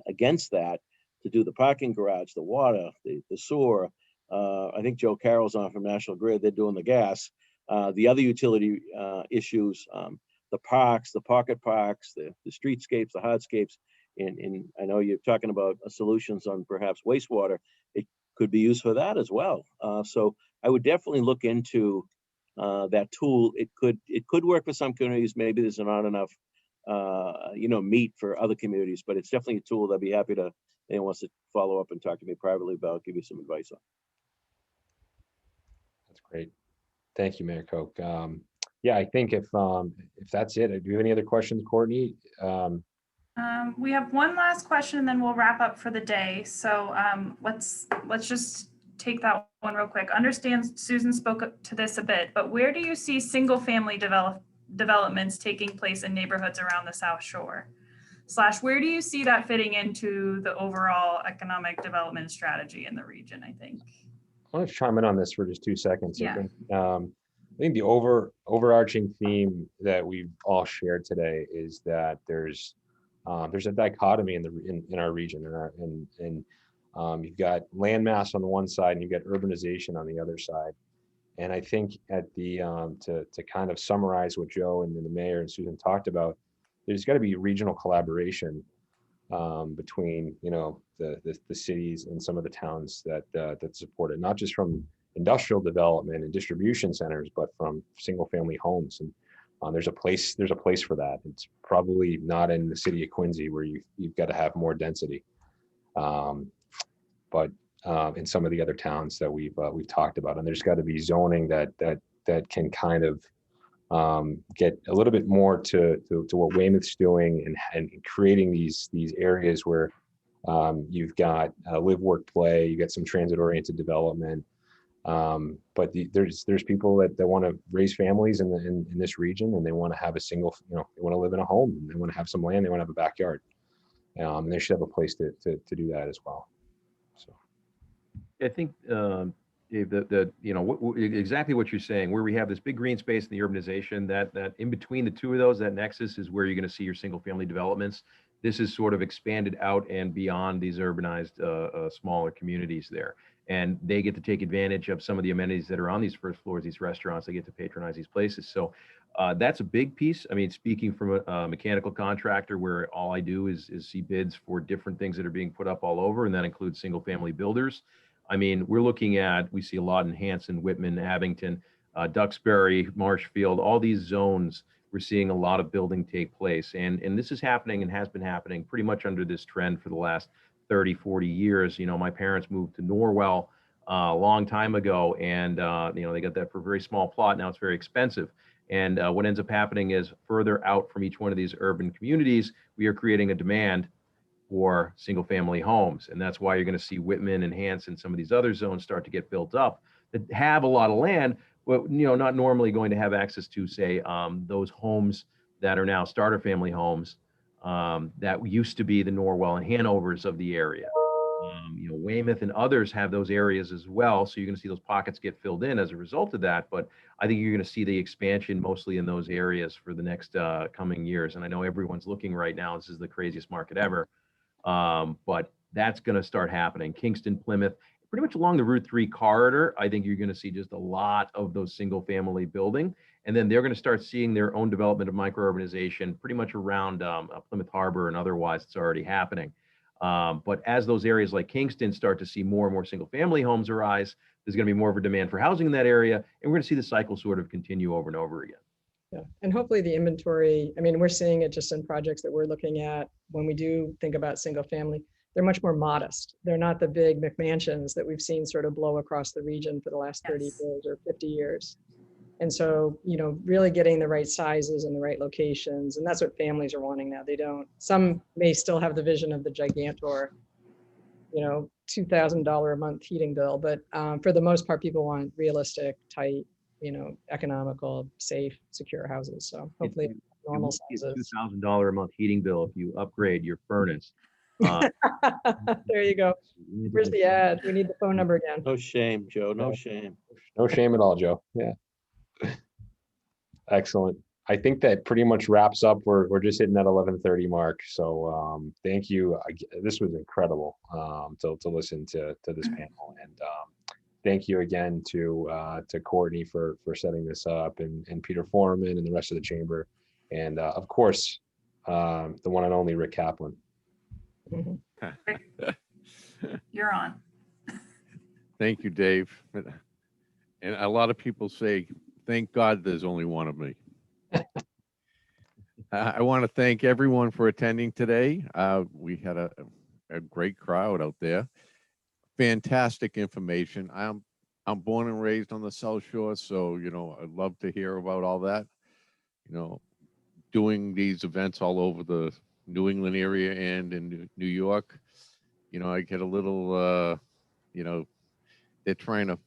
against that to do the parking garage, the water, the sewer. I think Joe Carroll's on from National Grid. They're doing the gas. The other utility issues, the parks, the pocket parks, the streetscapes, the hardscapes. And I know you're talking about solutions on perhaps wastewater. It could be used for that as well. So I would definitely look into that tool. It could work for some communities. Maybe there's not enough meat for other communities, but it's definitely a tool that I'd be happy to, anyone wants to follow up and talk to me privately about, give you some advice on. That's great. Thank you, Mayor Koch. Yeah, I think if that's it, do you have any other questions, Courtney? We have one last question and then we'll wrap up for the day. So let's just take that one real quick. Understand Susan spoke to this a bit, but where do you see single family developments taking place in neighborhoods around the South Shore? / where do you see that fitting into the overall economic development strategy in the region, I think? I want to chime in on this for just 2 seconds. Yeah. I think the overarching theme that we've all shared today is that there's a dichotomy in our region, you've got landmass on the one side and you've got urbanization on the other side. And I think to kind of summarize what Joe and the mayor and Susan talked about, there's got to be regional collaboration between the cities and some of the towns that support it, not just from industrial development and distribution centers, but from single family homes. And there's a place for that. It's probably not in the city of Quincy where you've got to have more density, but in some of the other towns that we've talked about. And there's got to be zoning that can kind of get a little bit more to what Weymouth's doing and creating these areas where you've got live, work, play, you got some transit oriented development. But there's people that want to raise families in this region, and they want to have a single, they want to live in a home, and they want to have some land, they want to have a backyard. And they should have a place to do that as well. So I think Dave, exactly what you're saying, where we have this big green space in the urbanization, that in between the two of those, that nexus is where you're going to see your single family developments. This is sort of expanded out and beyond these urbanized smaller communities there. And they get to take advantage of some of the amenities that are on these first floors, these restaurants. They get to patronize these places. So that's a big piece. I mean, speaking from a mechanical contractor, where all I do is see bids for different things that are being put up all over, and that includes single family builders. I mean, we see a lot in Hanson, Whitman, Abington, Duxbury, Marshfield, all these zones. We're seeing a lot of building take place. And this is happening and has been happening pretty much under this trend for the last 30, 40 years. My parents moved to Norwell a long time ago, and they got that for a very small plot. Now it's very expensive. And what ends up happening is further out from each one of these urban communities, we are creating a demand for single family homes. And that's why you're going to see Whitman and Hanson, some of these other zones start to get built up that have a lot of land, but not normally going to have access to, say, those homes that are now starter family homes that used to be the Norwell and Hanovers of the area. Weymouth and others have those areas as well. So you're going to see those pockets get filled in as a result of that. But I think you're going to see the expansion mostly in those areas for the next coming years. And I know everyone's looking right now. This is the craziest market ever. But that's going to start happening. Kingston, Plymouth, pretty much along the Route 3 corridor. I think you're going to see just a lot of those single family building. And then they're going to start seeing their own development of microurbanization pretty much around Plymouth Harbor and otherwise it's already happening. But as those areas like Kingston start to see more and more single family homes arise, there's going to be more of a demand for housing in that area. And we're going to see the cycle sort of continue over and over again. Yeah, and hopefully the inventory, I mean, we're seeing it just in projects that we're looking at. When we do think about single family, they're much more modest. They're not the big McMansions that we've seen sort of blow across the region for the last 30 years or 50 years. And so, really getting the right sizes and the right locations, and that's what families are wanting now. Some may still have the vision of the gigantor, $2,000 a month heating bill, but for the most part, people want realistic, tight, economical, safe, secure houses. So hopefully normal sizes. $2,000 a month heating bill if you upgrade your furnace. There you go. Where's the ad? We need the phone number again. No shame, Joe. No shame. No shame at all, Joe. Yeah. Excellent. I think that pretty much wraps up. We're just hitting that 11:30 mark. So thank you. This was incredible to listen to this panel, and thank you again to Courtney for setting this up, and Peter Foreman and the rest of the chamber, and of course the one and only Rick Kaplan. You're on. Thank you, Dave. And a lot of people say, thank God there's only one of me. I want to thank everyone for attending today. We had a great crowd out there. Fantastic information. I'm born and raised on the South Shore, so I'd love to hear about all that. Doing these events all over the New England area and in New York, I get a little, they're trying to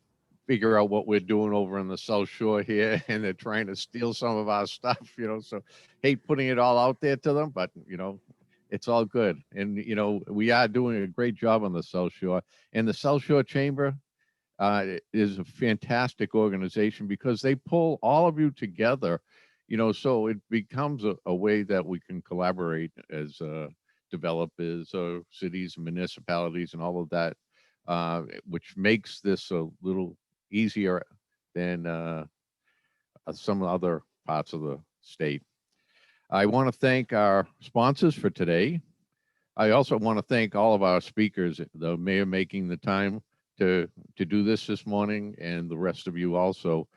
figure out what we're doing over on the South Shore here, and they're trying to steal some of our stuff, so hate putting it all out there to them, but, it's all good. And, we are doing a great job on the South Shore, and the South Shore Chamber is a fantastic organization because they pull all of you together, so it becomes a way that we can collaborate as developers or cities and municipalities and all of that, which makes this a little easier than some other parts of the state. I want to thank our sponsors for today. I also want to thank all of our speakers, the mayor making the time to do this morning, and the rest of you also.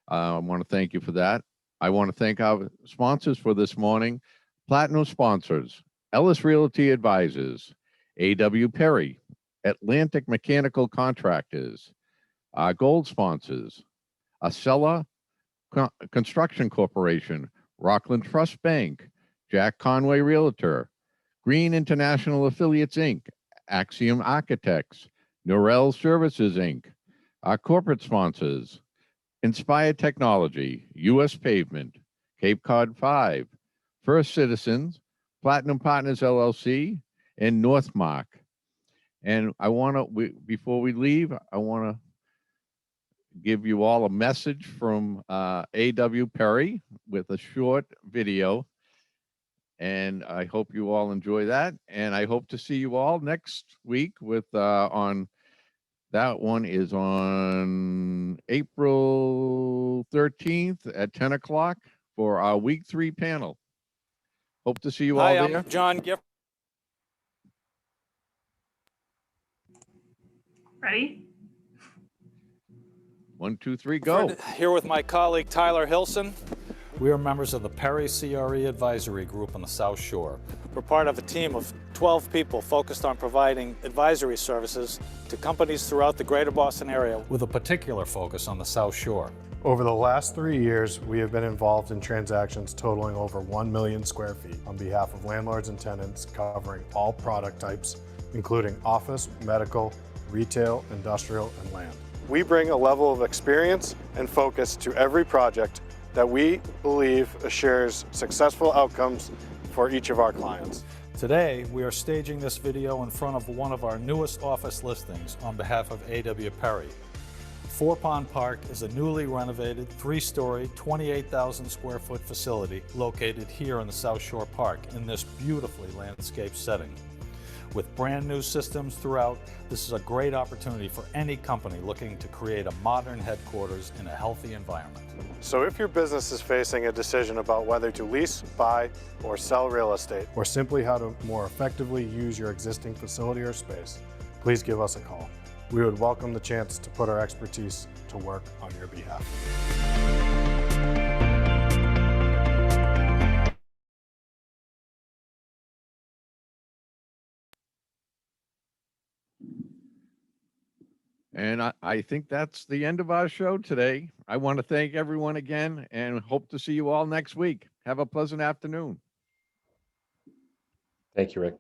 I want to thank you for that. I want to thank our sponsors for this morning. Platinum sponsors: Ellis Realty Advisors, A.W. Perry, Atlantic Mechanical Contractors. Our gold sponsors: Acela Construction Corporation, Rockland Trust Bank, Jack Conway Realtor, Green International Affiliates Inc., Axiom Architects, Norel Services Inc. Our corporate sponsors: Inspire Technology, U.S. Pavement, Cape Cod 5, First Citizens, Platinum Partners LLC, and Northmark. And I want to, before we leave, I want to give you all a message from A.W. Perry with a short video. And I hope you all enjoy that. And I hope to see you all next week with that one is on April 13th at 10 o'clock for our week 3 panel. Hope to see you all there. I'm John Giff. Ready? 1, 2, 3, go. Here with my colleague Tyler Hilson. We are members of the Perry CRE Advisory Group on the South Shore. We're part of a team of 12 people focused on providing advisory services to companies throughout the greater Boston area, with a particular focus on the South Shore. Over the last 3 years, we have been involved in transactions totaling over 1 million square feet on behalf of landlords and tenants, covering all product types, including office, medical, retail, industrial, and land. We bring a level of experience and focus to every project that we believe assures successful outcomes for each of our clients. Today, we are staging this video in front of one of our newest office listings on behalf of A.W. Perry. Four Pond Park is a newly renovated 3-story, 28,000 square foot facility located here in the South Shore Park in this beautifully landscaped setting. With brand new systems throughout, this is a great opportunity for any company looking to create a modern headquarters in a healthy environment. So if your business is facing a decision about whether to lease, buy, or sell real estate, or simply how to more effectively use your existing facility or space, please give us a call. We would welcome the chance to put our expertise to work on your behalf. And I think that's the end of our show today. I want to thank everyone again and hope to see you all next week. Have a pleasant afternoon. Thank you, Rick.